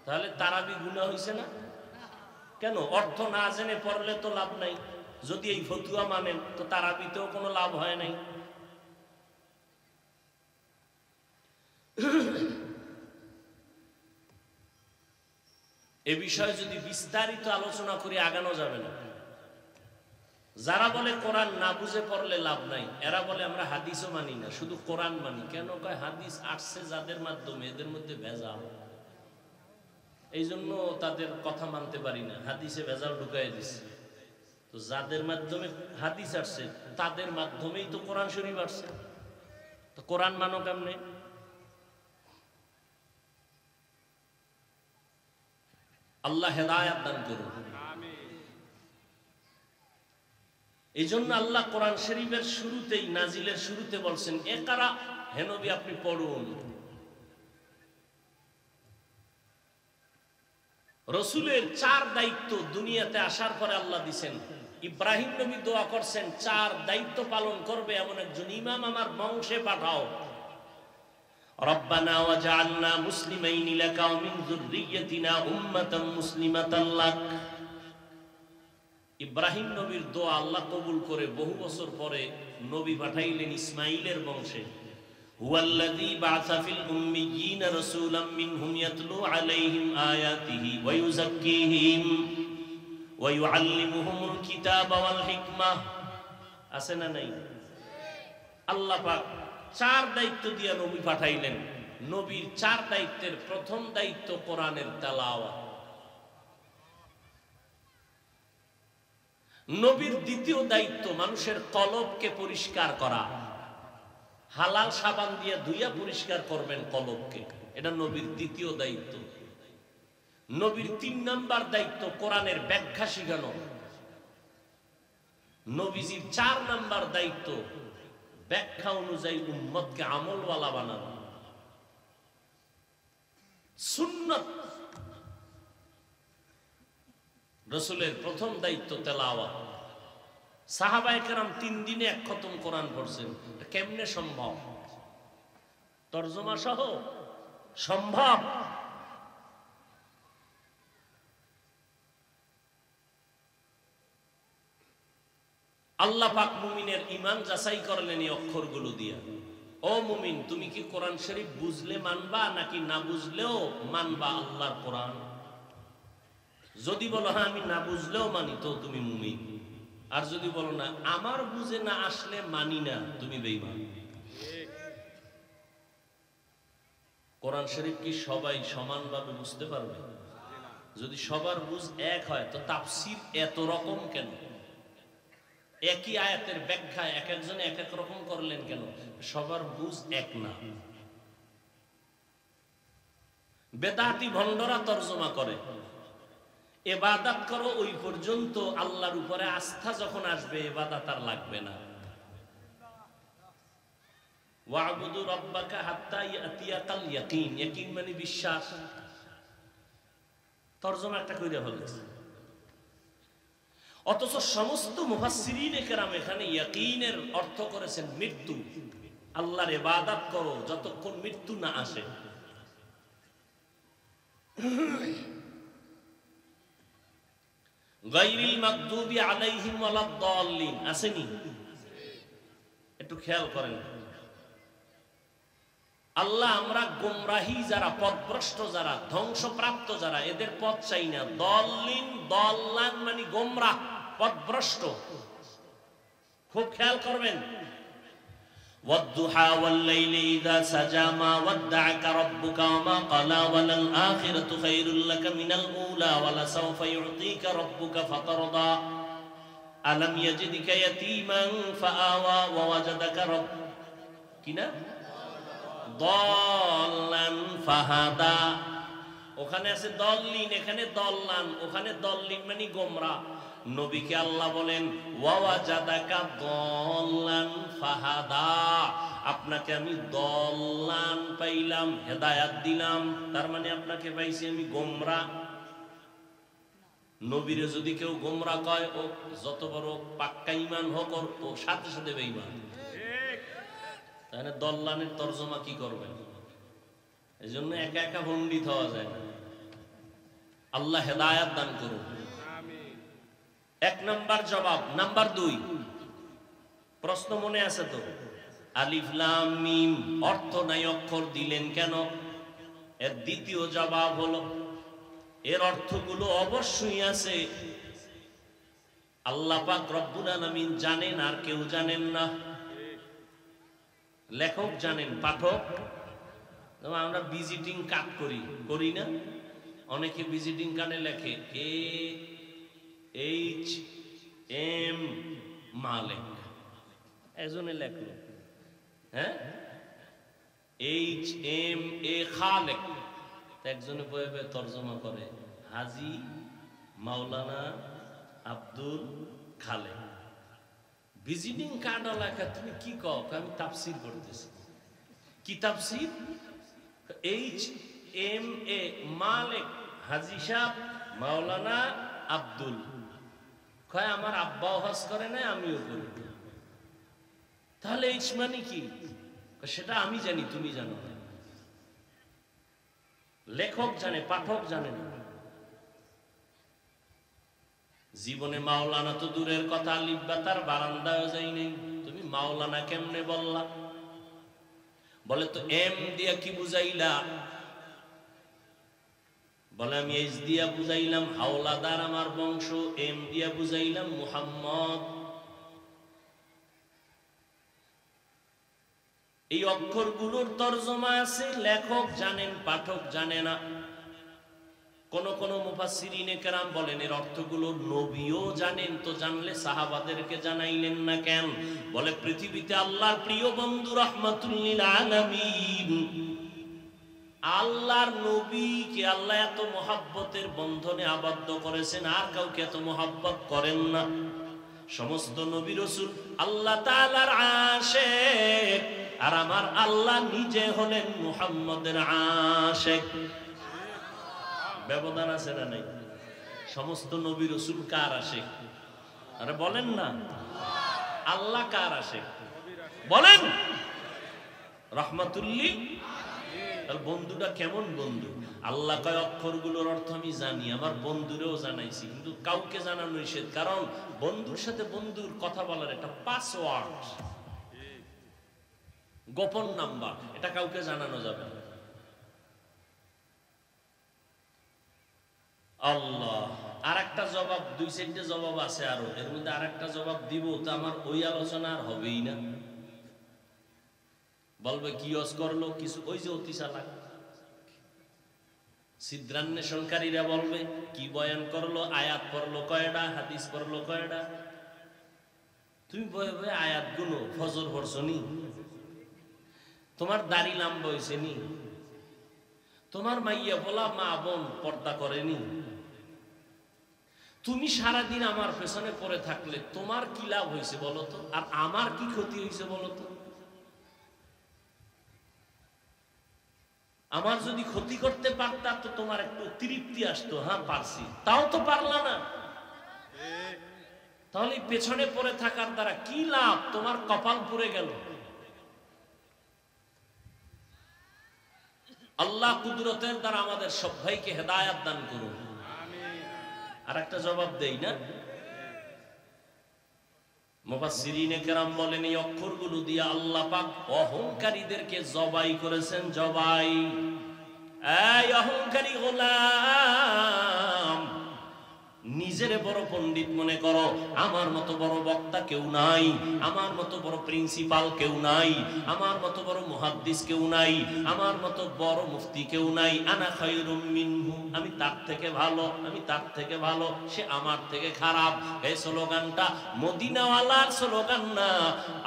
তাহলে তারাবি গুনাহ হইছে না? কেন? অর্থ না জেনে পড়লে তো লাভ নাই। যদি এই ফতুয়া মানেন তো তারাবিতেও কোনো লাভ হয় নাই। এ বিষয়ে যদি বিস্তারিত আলোচনা করি আগানো যাবে না। যারা বলে কোরআন না বুঝে পড়লে লাভ নাই, এরা বলে আমরা হাদিসও মানি না, শুধু কোরআন মানি। কেন কয়? হাদিস আসছে যাদের মাধ্যমে, এদের মধ্যে ভেজাল, এই জন্য তাদের কথা মানতে পারি না, হাদিসে ভেজাল ঢুকাই দিচ্ছে। তো যাদের মাধ্যমে হাদিস আসছে তাদের মাধ্যমেই তো কোরআন শরীফ আসছে, তো কোরআন মানো কেমনে? আল্লাহ হেদায়েত দান করুন। এই জন্য আল্লাহ কোরআন শরীফের শুরুতেই, নাজিলের শুরুতে বলছেন ইকরা, হে নবী আপনি পড়ুন। রসুলের 4 দায়িত্ব দুনিয়াতে আসার পরে আল্লাহ দিছেন। ইব্রাহিম নবী দোয়া করছেন 4 দায়িত্ব পালন করবে এমন একজন ইমাম আমার বংশে পাঠাও। রব্বানা ওয়াজআলনা মুসলিমাইনি লাকা ওয়া মিন যুররিয়্যাতিনা উম্মাতান মুসলিমাতান লাক। ইব্রাহিম নবীর দোয়া আল্লাহ কবুল করে বহু বছর পরে নবী পাঠাইলেন ইসমাইলের বংশে। হুয়াল্লাযী বা'আসা ফিল উম্মিয়্যিনা রাসূলাম মিনহুম ইয়াতলু আলাইহিম আয়াতিহি ওয়া ইউযাক্কিহিম ওয়া ইউআল্লিমুহুমুল কিতাবা ওয়াল হিকমাহ। আছে না নাই? আল্লাহ পাক 4 দায়িত্ব দিয়ে নবী পাঠাইলেন। নবীর 4 দায়িত্বের প্রথম দায়িত্ব কোরআনের তেলাওয়াত। নবীর দ্বিতীয় দায়িত্ব মানুষের কলবকে পরিষ্কার করা। হালাল সাবান দিয়ে ধুইয়া পরিষ্কার করবেন কলবকে, এটা নবীর দ্বিতীয় দায়িত্ব। নবীর 3 নাম্বার দায়িত্ব কোরআনের ব্যাখ্যা শিখানো। নবীজির 4 নাম্বার দায়িত্ব ব্যাখ্যা অনুযায়ী উম্মতকে আমলওয়ালা বানানো। সুন্নাত রসুলের প্রথম দায়িত্ব তেলাওয়াত। সাহাবায়ে কেরাম 3 দিনে 1 খতম কোরআন পড়ছেন। কেমনে সম্ভব? তরজমা সহ সম্ভব? আল্লাহ পাক মুমিনের ঈমান যাচাই করলেন এই অক্ষরগুলো দিয়া। ও মুমিন, তুমি কি কোরআন শরীফ বুঝলে মানবা নাকি না বুঝলেও মানবা আল্লাহর কোরআন? যদি বলো হ্যাঁ আমি না বুঝলেও মানি, তো তুমি মুমিন। আর যদি বলো না আমার বুঝে না আসলে মানি না, তুমি বেঈমান। কোরআন শরীফ কি সবাই সমানভাবে বুঝতে পারবে? যদি সবার বুঝ এক হয় তো তাফসীর এত রকম কেন? একই আয়াতের ব্যাখ্যা এক একজনে এক এক রকম করলেন কেন? সবার বুঝ এক না। বেদাতি ভণ্ডরা তরজমা করে ইবাদত করো ওই পর্যন্ত, আল্লাহর উপরে আস্থা যখন আসবে ইবাদত আর লাগবে না। ওয়া'বুদু রাব্বাকা হাত্তা ইয়াতিয়াকাল ইয়াকিন। ইয়াকিন মানে বিশ্বাস। তরজমা একটা কইরা ফেলেছে। অথচ সমস্ত মুফাসসিরিনে কেরাম এখানে ইয়াকিনের অর্থ করেছেন মৃত্যু। আল্লাহর ইবাদত করো যতক্ষণ মৃত্যু না আসে। গায়রিল মাগদুবি আলাইহিম ওয়ালাদ-দাল্লিন আসেনি? একটু খেয়াল করেন। আল্লাহ আমরা গোমরাহি যারা, পথভ্রষ্ট যারা, ধ্বংসপ্রাপ্ত যারা, এদের পথ চাই না। দল্লিন, দল্লান মানে গোমরাহ, পথভ্রষ্ট। খুব খেয়াল করবেন। ওয়াদ-দুহা ওয়াল-লাইলি ইযা সাজা মা ওয়াদ্দা'আকা রাব্বুকা ওয়া মা ক্বালা ওয়ালাল আখিরাতু খায়রুল লাকা মিনাল উলা ওয়া লাসাওফা ইউ'তিকা রাব্বুকা ফাতারদা আলাম ইয়াজিদকা ইয়াতীমান ফাআওয়া ওয়া ওয়াজাদাকা কিনা দল্লান ফাহাদা। ওখানে আছে দল্লিন, এখানে দল্লান, ওখানে দল্লিন মানে গোমরাহ। নবীকে আল্লাহ বলেন ওয়া ওয়াজাদাকা দল্লান ফাহাদা, আপনাকে আমি দল্লান পাইলাম, হেদায়েত দিলাম, তার মানে আপনাকে পাইছি আমি গোমরাহ। নবীরে যদি কেউ গোমরাহ কয়, ও যত বড় পাক্কা ঈমান হোক, ও সাথে সাথে বেঈমান। তাহলে দল্লানের তরজমা কি করবেন? এই জন্য একা একা পণ্ডিত হওয়া যায় না। আল্লাহ হেদায়েত দান করুন। 1 নাম্বার জবাব। নাম্বার 2 প্রশ্ন মনে আছে তো? আলিফ লাম মিম অর্থ নাই, অক্ষর দিলেন কেন? এর দ্বিতীয় জবাব হলো এর অর্থগুলো অবশ্যই আছে। আল্লাহ পাক রব্বুল আলামিন জানেন আর কেউ জানেন না। লেখক জানেন, পাঠক। আমরা ভিজিটিং কার্ড করি না? অনেকে ভিজিটিং কার্ডে লেখে AHM মালিক, একজনে লেখলো, হ্যাঁ, HMA খালেক, একজনে বয়ে বয়ে তর্জমা করে হাজী মাওলানা আব্দুল খালেক। ভিজিটিং কার্ড লেখা, তুমি কি কও? আমি তাফসীর করতেছি। কি তাফসীর? HMA মালিক হাজী সাহেব মাওলানা আব্দুল। কয় আমার আব্বাও হজ করে না, আমিও করি। তাহলে এইচ মানে কি? সেটা আমি জানি, তুমি জানো না। লেখক জানে, পাঠক জানে না। জীবনে মাওলানা তো দূরের কথা, লিখবা তার বারান্দায় যাই নাই। তুমি মাওলানা কেমনে বললা? বলে তো এম দিয়া কি বুঝাইলা? বলে আমি এইচ দিয়া বুঝাইলাম হাওলাদার আমার বংশ, এম দিয়া বুঝাইলাম মুহাম্মদ। এই অক্ষরগুলোর তরজমা আছে, লেখক জানেন, পাঠক জানে না। কোন কোন মুফাসসিরিনে কেরাম বলেন এর অর্থগুলো নবীও জানেন, তো জানলে সাহাবাদেরকে জানাইলেন না কেন? বলে পৃথিবীতে আল্লাহর প্রিয় বন্ধু রাহমাতুল লিল আলামিন, আল্লাহর নবীকে আল্লাহ এত মহাব্বতের বন্ধনে আবদ্ধ করেছেন, আর কাউকে এত মহাব্বত করেন না। সমস্ত নবী রাসূল আল্লাহ তাআলার আশিক, আর আমার আল্লাহ নিজে হলেন মুহাম্মদের আশিক। ব্যবধান আছে না নাই? সমস্ত নবী রাসূল কার আশিক? আরে বলেন না, আল্লাহ কার আশিক বলেন? রাহমাতুল লিল। তাহলে বন্ধুটা কেমন বন্ধু? আল্লাহ কয় অক্ষরগুলোর অর্থ আমি জানি, আমার বন্ধুরেও জানাইছি, কিন্তু কাউকে জানানো নিষেধ। কারণ বন্ধুর সাথে বন্ধুর কথা বলার একটা পাসওয়ার্ড, গোপন নাম্বার, এটা কাউকে জানানো যাবে না। আল্লাহ আর একটা জবাব, 2-4টে জবাব আছে আরো, এর মধ্যে আর একটা জবাব দিব, তো আমার ওই আলোচনা আর হবেই না। বলবে কি ওয়াজ করলো কিছু, ওই যে অতি চালাক ছিদ্রান্বেষণকারীরা বলবে কি বয়ান করলো, আয়াত পড়লো কয়টা, হাদিস পড়লো কয়টা। তুমি বয়ে বয়ে আয়াত গুলো, ফজর পড়ছো নি? তোমার দাড়ি লম্বা হইছে নি? তোমার মাইয়া বলা মা বোন পর্দা করেনি? তুমি সারাদিন আমার পেছনে পড়ে থাকলে তোমার কি লাভ হয়েছে বলো তো, আর আমার কি ক্ষতি হয়েছে বলো তো? আমার যদি ক্ষতি করতে পারতাম তো তোমার একটু তৃপ্তি আসতো, হ্যাঁ পারছি, তাও তো পারলা না। তাহলে পেছনে পড়ে থাকার দ্বারা কি লাভ? তোমার কপাল পুড়ে গেল। আল্লাহ কুদরতের দ্বারা আমাদের সব ভাইকে হেদায়েত দান করুন। আর একটা জবাব দেই না, মুফাসসিরিনে কেরাম বলেন এই অক্ষরগুলো দিয়ে আল্লাহ পাক অহংকারীদেরকে জবাই করেছেন। জবাই, এই অহংকারী গোলাম, নিজের বড় পণ্ডিত মনে করো, আমার মতো বড় বক্তা কেউ নাই, আমার মতো বড় প্রিন্সিপাল কেউ নাই, আমার মতো বড় মুহাদ্দিস কেউ নাই, আমার মতো বড় মুফতি কেউ নাই। আনা খায়রুম মিনহু, আমি তার থেকে ভালো, আমি তার থেকে ভালো, সে আমার থেকে খারাপ। এই স্লোগানটা মদিনাওয়ালার স্লোগান না,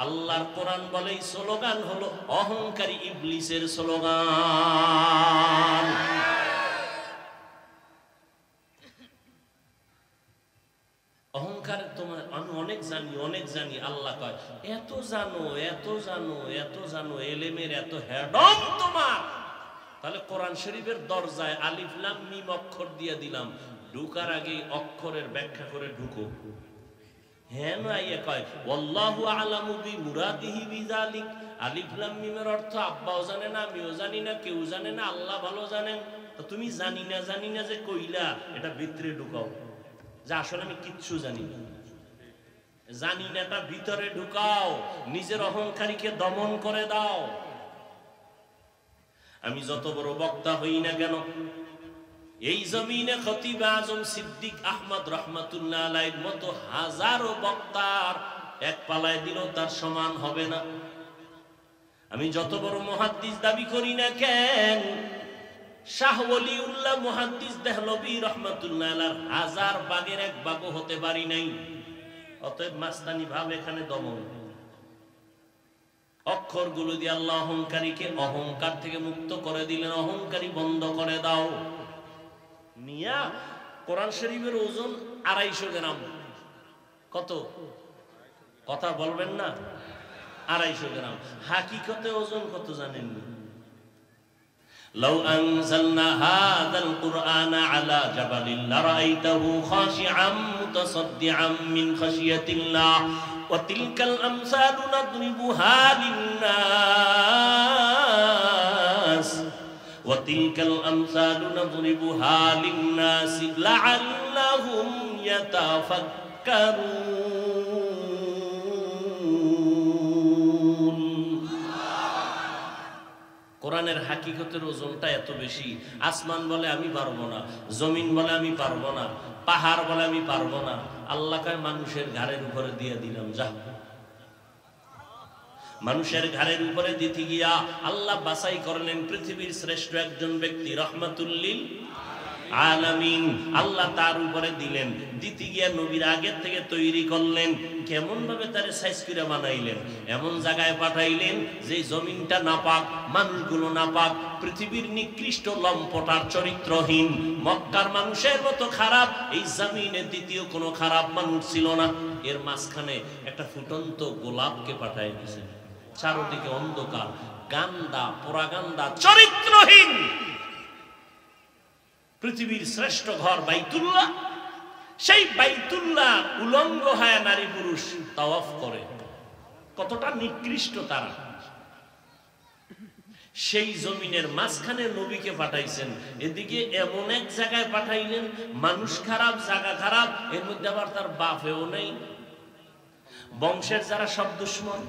আল্লাহর কোরআন বলে এই স্লোগান হলো অহংকারী ইবলিসের স্লোগান। অহংকার তোমার আমি অনেক জানি, অনেক জানি। আল্লাহ কয় এত জানো, এত জানো, এত জানো, এলেমের এত হেডম তোমার। তাহলে কোরআন শরীফের দরজায় আলিফ লাম মিম অক্ষর দিয়ে দিলাম, ঢুকার আগে অক্ষরের ব্যাখ্যা করে ঢুকো। হ্যাঁ না, ইয়ে কয় আল্লাহু আ'লামু বিমুরাদিহি বিযালিক। আলিফ লাম মিমের অর্থ আব্বাও জানে না, আমিও জানি না, কেউ জানে না, আল্লাহ ভালো জানেন। তো তুমি জানি না জানি না যে কইলা, এটা ভিতরে ঢুকাও যে আসলে আমি কিচ্ছু জানি না। জানি না এটা ভিতরে ঢুকাও, নিজের অহংকারীকে দমন করে দাও। আমি যত বড় বক্তা হই না কেন, এই জমিনে খতিব আজম সিদ্দিক আহমদ রহমাতুল্লাহ আলাইহির মতো হাজারো বক্তার এক পালায় দিলেও তার সমান হবে না। আমি যত বড় মুহাদ্দিস দাবি করি না কেন, শাহ ওলিউল্লাহ মুহাদ্দিস দেহলভী রাহমাতুল্লাহ আলাইহির হাজার ভাগের এক ভাগও হতে পারি নাই। অতএব মাস্তানি ভাব এখানে দমন। অক্ষরগুলো দিয়ে আল্লাহ অহংকারীকে অহংকার থেকে মুক্ত করে দিলেন। অহংকারী বন্ধ করে দাও। মিয়া কোরআন শরীফের ওজন 250 গ্রাম। কত? কথা বলবেন না? 250 গ্রাম। হাকিকতে ওজন কত জানেন? لو أنزلنا هذا القرآن على جبل لرأيته خاشعا متصدعا من خشية الله وتلك الأمثال نضربها للناس وتلك الأمثال نضربها للناس لعلهم يتفكرون। কোরআনের হাকিকতের ওজনটা এত বেশি। আসমান বলে আমি পারবো না, জমিন বলে আমি পারবো না, পাহাড় বলে আমি পারবো না। আল্লাহকে মানুষের ঘাড়ের উপরে দিয়ে দিলাম। যা, মানুষের ঘাড়ের উপরে দিতে গিয়া আল্লাহ বাছাই করলেন পৃথিবীর শ্রেষ্ঠ একজন ব্যক্তি রহমাতুল্লিল আলামিন। আল্লাহ তার উপরে দিলেন। দিতে গিয়া নবীর আগের থেকে তৈরি করলেন। কেমন ভাবে তারে সাইজ করে বানাইলেন, এমন জায়গায় পাঠাইলেন যে জমিনটা নাপাক, মানুষগুলো নাপাক, পৃথিবীর নিকৃষ্ট লম্পটার চরিত্রহীন মক্কার মানুষের মতো খারাপ এই জমিনে দ্বিতীয় কোনো খারাপ মানুষ ছিল না। এর মাঝখানে একটা ফুটন্ত গোলাপকে পাঠাই দিয়েছেন। চারদিকে অন্ধকার, গান্দা, পোড়াগান্দা, চরিত্রহীন পৃথিবীর শ্রেষ্ঠ ঘর বাইতুল্লাহ। সেই বাইতুল্লাহ উলঙ্গ হয় নারী পুরুষ তাওয়াফ করে। কতটা নিকৃষ্ট তারা। সেই জমিনের মাঝখানে নবীকে পাঠাইছেন। এদিকে এমন এক জায়গায় পাঠাইলেন, মানুষ খারাপ, জায়গা খারাপ, এর মধ্যে আবার তার বাপেও নেই। বংশের যারা সব দুশ্মন,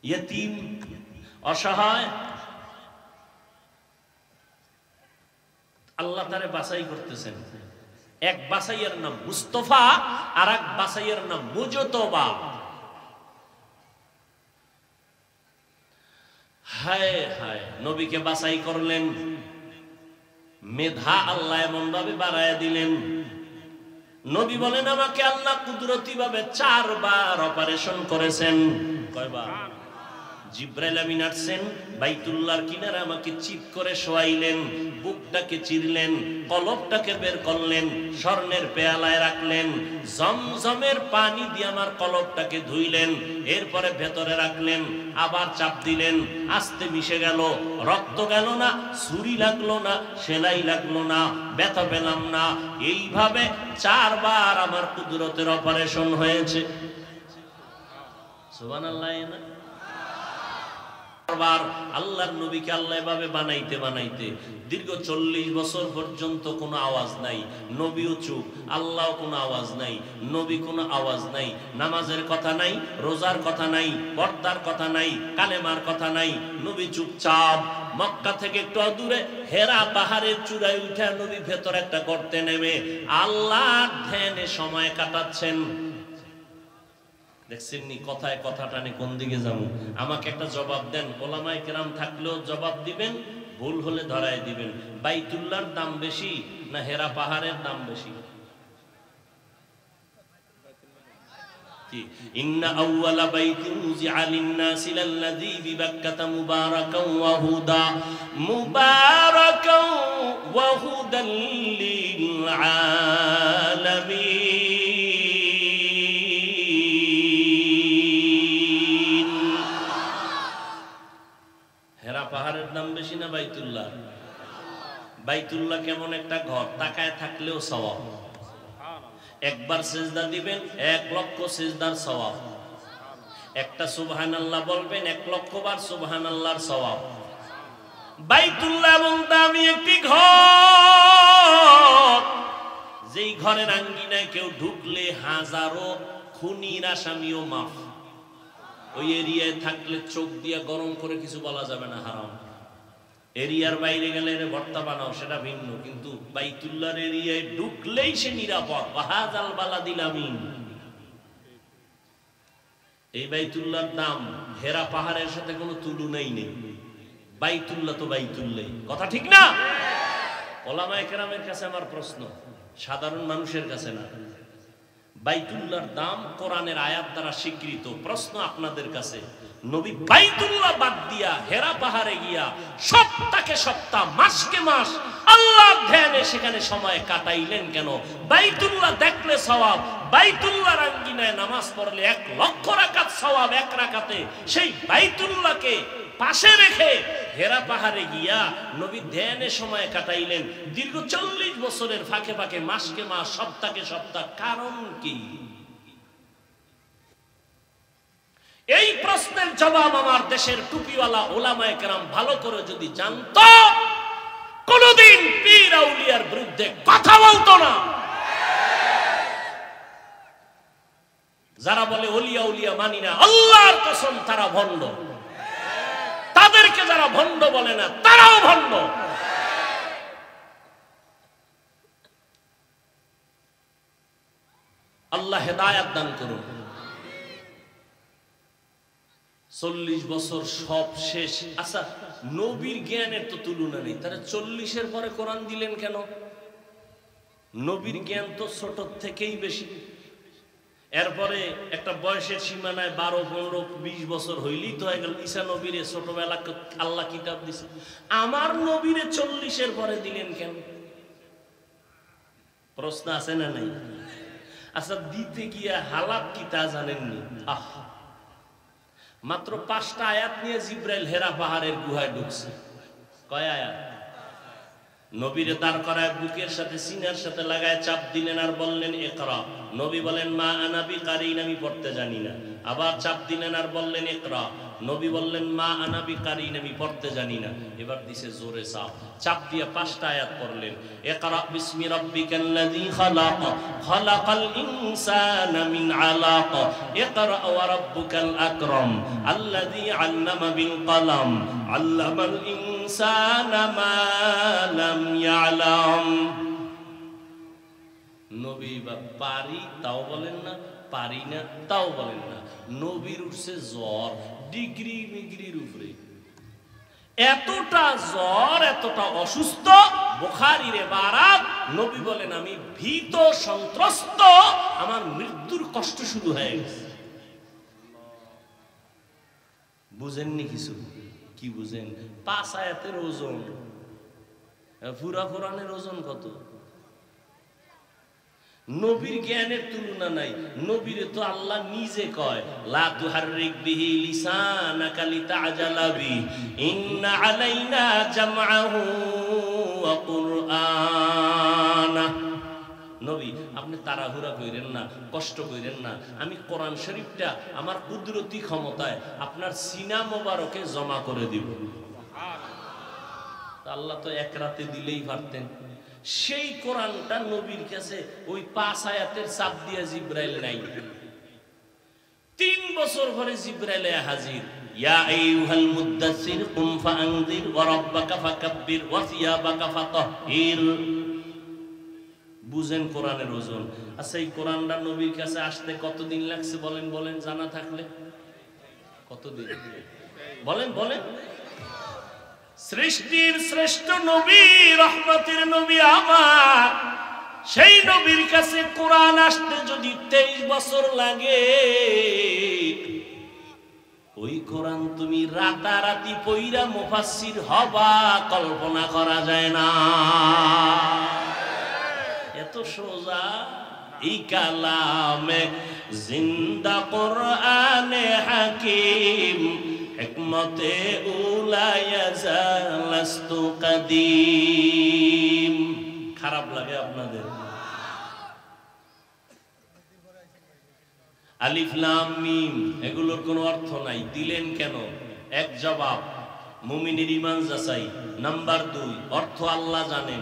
ইয়েতিম, অসহায়, আল্লাহ তারে বাছাই করতেছেন। এক বাছাইয়ের নাম মুস্তফা, আর এক বাছাইয়ের নাম মুজতবা। হায় হায়, নবীকে বাছাই করলেন। মেধা আল্লাহ এমন ভাবে বাড়ায় দিলেন। নবী বলেন আমাকে আল্লাহ কুদরতি ভাবে 4 বার অপারেশন করেছেন। কয়বার? জিব্রাইল আমিন আসছেন, বাইতুল্লাহর কিনারে আমাকে চিপ করে শোয়াইলেন, বুকটাকে চিরলেন, কলবটাকে বের করলেন, স্বর্ণের পেয়ালায় রাখলেন, জমজমের পানি দিয়ে আমার কলবটাকে ধুইলেন, এরপরে ভেতরে রাখলেন, আবার চাপ দিলেন, আস্তে মিশে গেল, রক্ত গেল না, ছুরি লাগলো না, সেলাই লাগলো না, ব্যথা পেলাম না। এইভাবে 4 বার আমার কুদরতের অপারেশন হয়েছে। সুবহানাল্লাহ। না আল্লাহর নবীকে আল্লাহ এভাবে বানাইতে বানাইতে দীর্ঘ 40 বছর পর্যন্ত কোনো আওয়াজ নাই। নবীও চুপ, আল্লাহও কোনো আওয়াজ নাই, নবী কোনো আওয়াজ নাই, নামাজের কথা নাই, রোজার কথা নাই, পর্দার কথা নাই, কালেমার কথা নাই, নবী চুপচাপ। মক্কা থেকে একটু দূরে হেরা পাহাড়ের চূড়ায় উঠে নবী ভেতর একটা গর্তে নেমে আল্লাহর ধ্যানে সময় কাটাচ্ছেন। দেখছেন নি কথায় কথা টানে কোন দিকে যাবো? আমাকে একটা জবাব দেন। ওলামায়ে কেরাম থাকলেও জবাব দিবেন, ভুল হলে ধরায় দিবেন। বাইতুল্লাহর দাম বেশি না হেরা পাহাড়ের দাম বেশি? কি? ইন্না আউওয়ালা বাইতিন উযিআ লিন-নাসি লাল্লাযী বিবাক্কাতা মুবারাকান ওয়া হুদা মুবারাকান ওয়া হুদাল লিল আলামিন। পাহাড়ের দাম বেশি না বাইতুল্লাহ? বাইতুল্লাহ কেমন একটা ঘর, তাকায় থাকলেও সওয়াব। একবার সিজদা দিবেন 1 লক্ষ সিজদার সওয়াব। একটা সুবহানাল্লাহ বলবেন 1 লক্ষ বার সুবহানাল্লাহর সওয়াব। বাইতুল্লাহ এমন দামি একটি ঘর, যেই ঘরের আঙ্গিনায় কেউ ঢুকলে হাজারো খুনির আসামিও মাফ। ওই এরিয়ায় থাকলে চোখ দিয়ে গরম করে কিছু বলা যাবে না, হারাম। এরিয়ার বাইরে গেলে ভর্তা বানাও সেটা ভিন্ন, কিন্তু বাইতুল্লাহর এরিয়ায় ঢুকলেই সে নিরাপদ। ওয়াহাযাল বালাদিল আমিন। এই বাইতুল্লাহর দাম হেরা পাহাড়ের সাথে কোনো তুলনাই নেই। বাইতুল্লাহ তো বাইতুল্লাহ, কথা ঠিক না? ওলামায়ে কেরামের কাছে আমার প্রশ্ন, সাধারণ মানুষের কাছে না। বাইতুল্লাহর দাম কোরআনের আয়াত দ্বারা স্বীকৃত। প্রশ্ন আপনাদের কাছে, নবী বাইতুল্লাহ বাদ দিয়া হেরা পাহাড়ে গিয়া সপ্তাহকে সপ্তাহ, মাসকে মাস আল্লাহর ধ্যানে সেখানে সময় কাটাইলেন কেন? বাইতুল্লাহ দেখলে সওয়াব, বাইতুল্লাহর আঙ্গিনায় নামাজ পড়লে 1 লক্ষ রাকাত সওয়াব এক রাকাতে। সেই বাইতুল্লাহকে পাশে রেখে হেরা পাহাড়ে গিয়া নবী ধ্যানে সময় কাটাইলেন দীর্ঘ 40 বছরের ফাঁকে ফাঁকে, মাসকে মাস, সপ্তাহকে সপ্তাহ। কারণ কি? এই প্রশ্নের জবাব আমার দেশের টুপিওয়ালা ওলামায়ে কেরাম ভালো করে যদি জানতো, কোনদিন পীর আউলিয়ার বিরুদ্ধে কথা বলতো না। যারা বলে ওলিয়া উলিয়া মানি না, আল্লাহর কসম তারা ভণ্ড। তাদেরকে যারা ভণ্ড বলে না তারাও ভণ্ড। আল্লাহ হেদায়েত দান করুন। 40 বছর সব শেষ। আচ্ছা, নবীর জ্ঞানের তো তুলনা নেই, তারা 40-এর পরে কোরআন দিলেন কেন? নবীর জ্ঞান তো ছোট থেকেই বেশি। এরপরে একটা বয়সের সীমানায় 12, 15, 20 বছর হইলেই তো হয়ে গেল। ঈসা নবীরে ছোটবেলা আল্লাহ কিতাব দিছে, আমার নবীরে 40-এর পরে দিলেন কেন? প্রশ্ন আছে না নাই? আচ্ছা, দিতে গিয়া হালাত কি তা জানেননি? মাত্র 5টা আয়াত নিয়ে জিব্রাইল হেরা পাহাড়ের গুহায় ঢুকছে। কয় আয়াত? নবীরে দাঁড় করায় বুকের সাথে সিনার সাথে লাগায় চাপ দিলেন আর বললেন ইকরা। নবী বলেন মা আনা বিকারিন, আমি পড়তে জানি না। আবার চাপ দিলেন আর বললেন ইকরা। নবী বললেন মা আনা বিকারিন, আমি পড়তে জানি না। এবার দিছে জোরে চাপ দিয়ে 5টা আয়াত পড়লেন। ইকরা বিসমি রাব্বিকাল্লাযী খালাক, খালাকাল ইনসানা মিন আলাক, ইকরা ওয়া রাব্বুকাল আকরাম, আল্লাযী আল্লামা বিল কলম, আল্লামাল ইনসানা মা লাম ইয়ালাম। নবী বা পারি তাও বলেন না, পারি না তাও বলেন না। নবীর উঠছে জ্বর ডিগ্রি মিগ্রির উপরে। এতটা জ্বর, এতটা অসুস্থ, বুখারীর বারাত। নবী বলেন আমি ভীত সন্ত্রস্ত, আমার মৃত্যুর কষ্ট শুরু হয়ে গেছে। বুঝেননি কিছু? কি বুঝেন? 5 আয়াতের ওজন, পুরা কোরআনের ওজন কত? নবীর জ্ঞানের তুলনা নাই। নবীরে তো আল্লাহ নিজে কয় লা তুহাররিক বিহি লিসানাকা লিতাআজালা বিহি ইন্না আলাইনা জামআহু ওয়া কুরআনা। নবী আপনি তাড়াহুড়া কইরেন না, কষ্ট কইরেন না। আমি কোরআন শরীফটা আমার কুদরতি ক্ষমতায় আপনার সিনা মোবারকে জমা করে দিব। আল্লাহ তো এক রাতে দিলেই পারতেন। সেই কোরআনটা নবীর কাছে ওই 5 আয়াতের চাপ দিয়ে জিব্রাইল নাই। 3 বছর পরে জিব্রাইল হাজির। ইয়া আইয়ুহাল মুদ্দাসসির কুম ফাআনযির ওয়া রাব্বাকা ফাকাব্বির ওয়া সিয়াবাকা ফাতাহহির। বুঝেন কোরআনের ওজন। আচ্ছা, এই কোরআনটা নবীর কাছে আসতে কতদিন লাগছে বলেন? বলেন জানা থাকলে কতদিন? বলেন বলেন। সৃষ্টির শ্রেষ্ঠ নবী, রহমতের নবী আমার, সেই নবীর কাছে কোরআন আসতে যদি 23 বছর লাগে, ওই কোরআন তুমি রাতারাতি পইরা মুফাসসির হবা, কল্পনা করা যায় না। এত সোজা এই কালামে জিন্দা কোরআনে হাকিম, হিকমতে উলায়া জালাস্তু কাদিম। খারাপ লাগে আপনাদের? আলিফ লাম মিম এগুলোর কোনো অর্থ নাই, দিলেন কেন? এক জবাব, মুমিনের ঈমান যাচাই। নাম্বার 2, অর্থ আল্লাহ জানেন,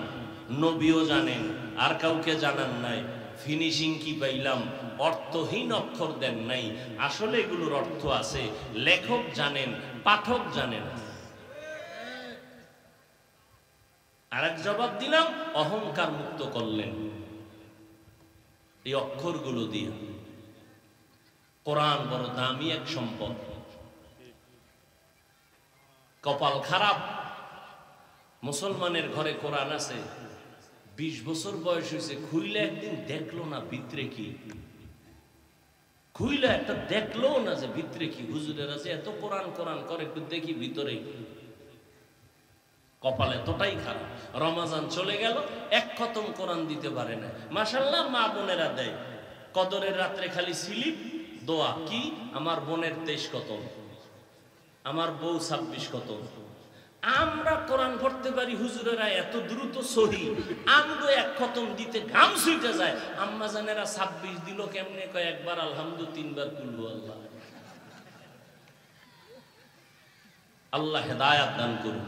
নবীও জানেন, আর কাউকে জানান নাই। ফিনিশিং কি পাইলাম? অর্থহীন অক্ষর দেন নাই। আসলে এগুলোর অর্থ আছে, লেখক জানেন, পাঠক জানেন। আরেক জবাব দিলাম, অহংকার মুক্ত করলেন এই অক্ষরগুলো দিয়ে। কোরআন বড় দামি এক সম্পদ। কপাল খারাপ, মুসলমানের ঘরে কোরআন আছে, 20 বছর বয়স হয়েছে, খুইলে একদিন দেখলো না ভিতরে কি, খুইলে একটা দেখলো না যে ভিতরে কি। হুজুরের আছে এত কোরআন কোরআন করে, একটু দেখি ভিতরে। কপাল এতটাই খারাপ। রমাজান চলে গেল, এক খতম কোরআন দিতে পারে না। মাশাআল্লাহ, মা বোনেরা দেয় কদরের রাত্রে খালি স্লিপ দোয়া, কি আমার বোনের 23 খতম, আমার বউ 26 খতম। আমরা কোরআন পড়তে পারি, হুজুরেরা এত দ্রুত সহি, আমগো এক খতম দিতে ঘাম ছুটে যায়। আম্মা জানেরা 26 দিল কেমনে, কয় একবার আলহামদুলিল্লাহ, 3 বার কুল্লু আল্লাহ। আল্লাহ হেদায়াত দান করুন।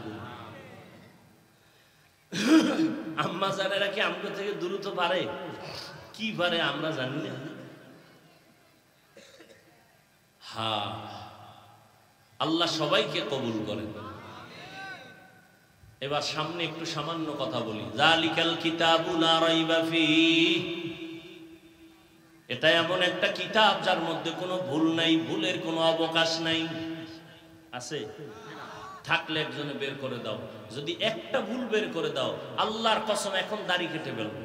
আম্মা জানেরা কি আমগো থেকে দ্রুত পারে? কি পারে আমরা জানি না। হ্যাঁ, আল্লাহ সবাইকে কবুল করেন। এবার সামনে একটু সামান্য কথা বলি। যালিকাল কিতাবু লা রাইবা ফীহি, এটা এমন একটা কিতাব যার মধ্যে কোনো ভুল নাই, ভুলের কোনো অবকাশ নাই। আছে? থাকলে একজনে বের করে দাও। যদি একটা ভুল বের করে দাও, আল্লাহর কসম এখন দাড়ি কেটে ফেলবো।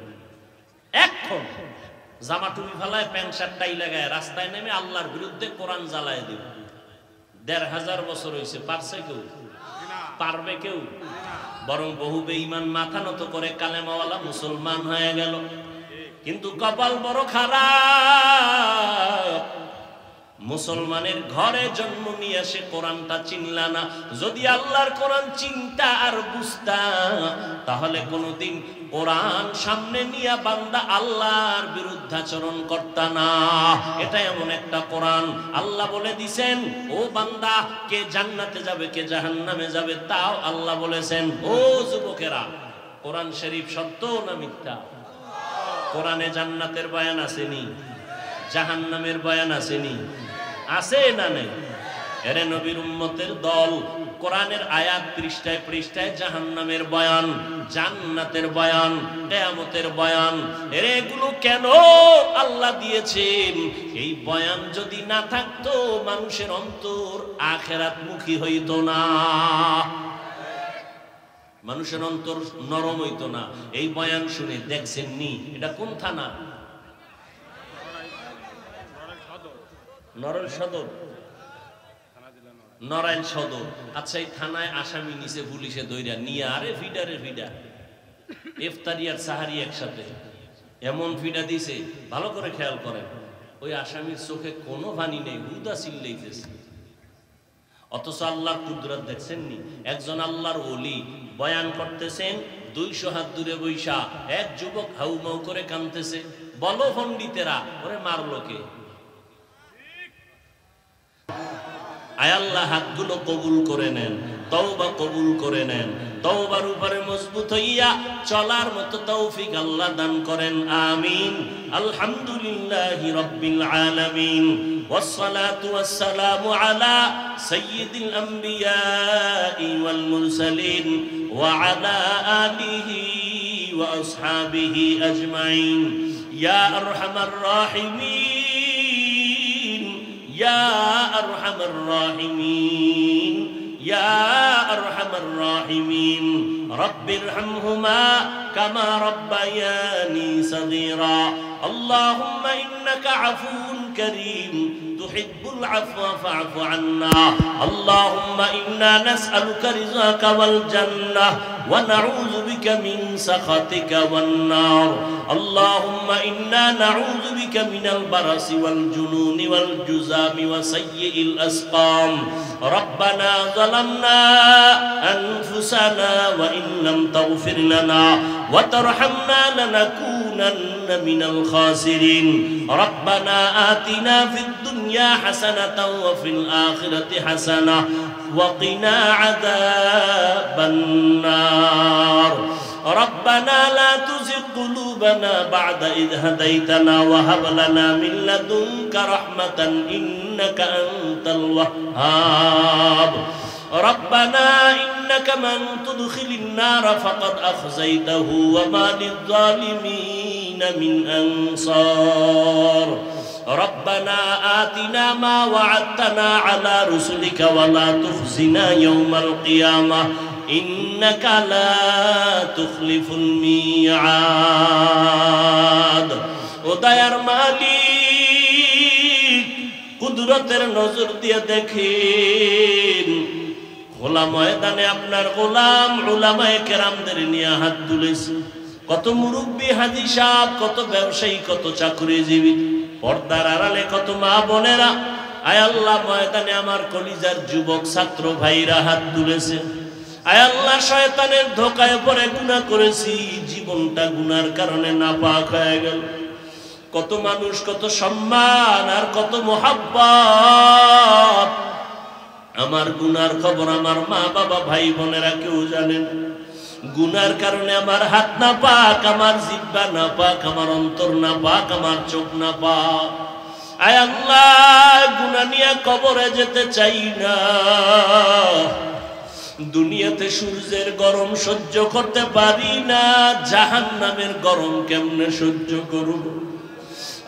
এখন জামা টুপি ফালায়, প্যান্ট শার্ট টাই লাগায় রাস্তায় নেমে আল্লাহর বিরুদ্ধে কোরআন জ্বালায় দিব। 1500 বছর হয়েছে, পারছে কেউ? পারবে কেউ? বরং বহু বেঈমান মাথা নত করে কালেমাওয়ালা মুসলমান হয়ে গেল। কিন্তু কপাল বড় খারাপ, মুসলমানের ঘরে জন্ম নিয়ে সে কোরআনটা চিনলা না। যদি আল্লাহর কোরআন চিন্তা আর বুঝতা, তাহলে কোনোদিন কোরআন সামনে নিয়ে বান্দা আল্লাহর বিরুদ্ধাচরণ করতা না। এটা এমন একটা কোরআন, আল্লাহ বলে দিছেন, ও বান্দা, কে জান্নাতে যাবে কে জাহান্নামে যাবে তাও আল্লাহ বলেছেন। ও যুবকেরা, কোরআন শরীফ সত্য না মিথ্যা? কোরআনে জান্নাতের বয়ান আসেনি? জাহান্নামের বয়ান আসেনি? আছে না নেই? এরে নবীর উম্মতের দল, কোরআনের আয়াত পৃষ্ঠায় পৃষ্ঠায় জাহান্নামের বয়ান, জান্নাতের বয়ান, কিয়ামতের বয়ান। এরে এগুলো কেন আল্লাহ দিয়েছেন? এই বয়ান যদি না থাকতো, মানুষের অন্তর আখিরাতমুখী হইতো না, মানুষের অন্তর নরম হইতো না। এই বয়ান শুনে দেখছেন নি, এটা কোন থানা? নড়াইল সদর, নড়াইল সদর। আচ্ছা, এই থানায় আসামি নিচে পুলিশে দইরা নিয়ে, আরে ফিডারে ফিডা, ইফতারি আর সাহারি একসাথে এমন ফিডা দিছে, ভালো করে খেয়াল করেন, ওই আসামির চোখে কোনো পানি নেই, হুদা চিল্লাইতেছে। অথচ আল্লাহর কুদরত দেখছেন নি? একজন আল্লাহর ওলি বয়ান করতেছেন, 200 হাত দূরে বৈশা এক যুবক হাউমাউ করে কাঁদতেছে। বলো পণ্ডিতেরা, ওরে মারলো কে? আয় আল্লাহ, হাতগুলো কবুল করে নেন, তওবা কবুল করে নেন, তওবার উপরে মজবুত হইয়া চলার মতো তৌফিক আল্লাহ দান করেন। আমিন। আলহামদুলিল্লাহি রাব্বিল আলামিন, ওয়াসসালাতু ওয়াসসালামু আলা সাইয়্যিদিল আমবিয়াই ওয়াল মুরসালিন ওয়া আলা আলিহি ওয়া আসহাবিহি আজমাইন। ইয়া আরহামার রাহিমিন, ইয়া আরহামার রাহিমিন, ইয়া আরহামার রাহিমিন। রব্বিরহামহুমা কামা রাব্বায়ানি সগীরা। আল্লাহুম্মা ইন্নাকা আফুউন কারীম তুহিব্বুল আফওয়া ফা'ফু আন্না। আল্লাহুম্মা ইন্না নাসআলুকা রিযাকা ওয়াল জান্নাহ ওয়া নাউযু বিকা মিন সাখাতিকা ওয়ান নার। আল্লাহুম্মা ইন্না নাউযু বিকা মিনাল বারাসি ওয়াল জুনুনি ওয়াল জুযামি ওয়া সাইয়্যিল আসকাম। রব্বানা যালামনা আনফুসানা ওয়া ইন লাম তাগফির লানা ওয়া তারহামনা লানাকুনান্না মিনাল খাসিরিন। রব্বানা আতিনা ফিদ দুনিয়া হাসানাতাও ওয়া ফিল আখিরাতি হাসানাহ ওয়া কিনা আযাবান নার। ربنا لا تزغ قلوبنا بعد إذ هديتنا وهب لنا من لدنك رحمة إنك أنت الوهاب. ربنا إنك من تدخل النار فقد أخزيته وما للظالمين من أنصار ربنا آتنا ما وعدتنا على رسلك ولا تخزنا يوم القيامة إنك لا تخلف الميعاد উদয়ার মালিক কুদরতের নজর দিয়ে দেখেন খোলা ময়দানে আপনার গোলাম উলামায়ে কেরামদের নিয়ে হাত তুলেছে কত মুরব্বী হাজী সাহেব কত ব্যবসায়ী কত চাকরিজীবী পর্দার আড়ালে কত মা বোনেরা আয় আল্লাহ ময়দানে আমার কলিজার যুবক ছাত্র ভাইরা হাত তুলেছে আয় আল্লাহ শয়তানের ধোঁকায় পড়ে গুনাহ করেছি জীবনটা গুনার কারণে নাপাক হয়ে গেল কত মানুষ কত সম্মান আর কত মোহাব্বত আমার গুনার খবর আমার মা বাবা ভাই বোনেরা কেউ জানেন গুনার কারণে আমার হাত না পাক আমার জিহ্বা না পাক আমার অন্তর না পাক আমার চোখ না পাক আয় আল্লাহ গুনাহ নিয়ে কবরে যেতে চাই না দুনিয়াতে সূর্যের গরম সহ্য করতে পারি না জাহান্নামের গরম কেমনে সহ্য করব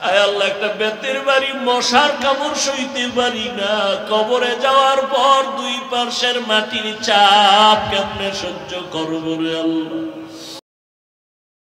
আয় আল্লাহ একটা বেতের বাড়ি মশার কামড় সইতে পারি না কবরে যাওয়ার পর দুই পার্শ্বের মাটির চাপ কেমনে সহ্য করব রে আল্লাহ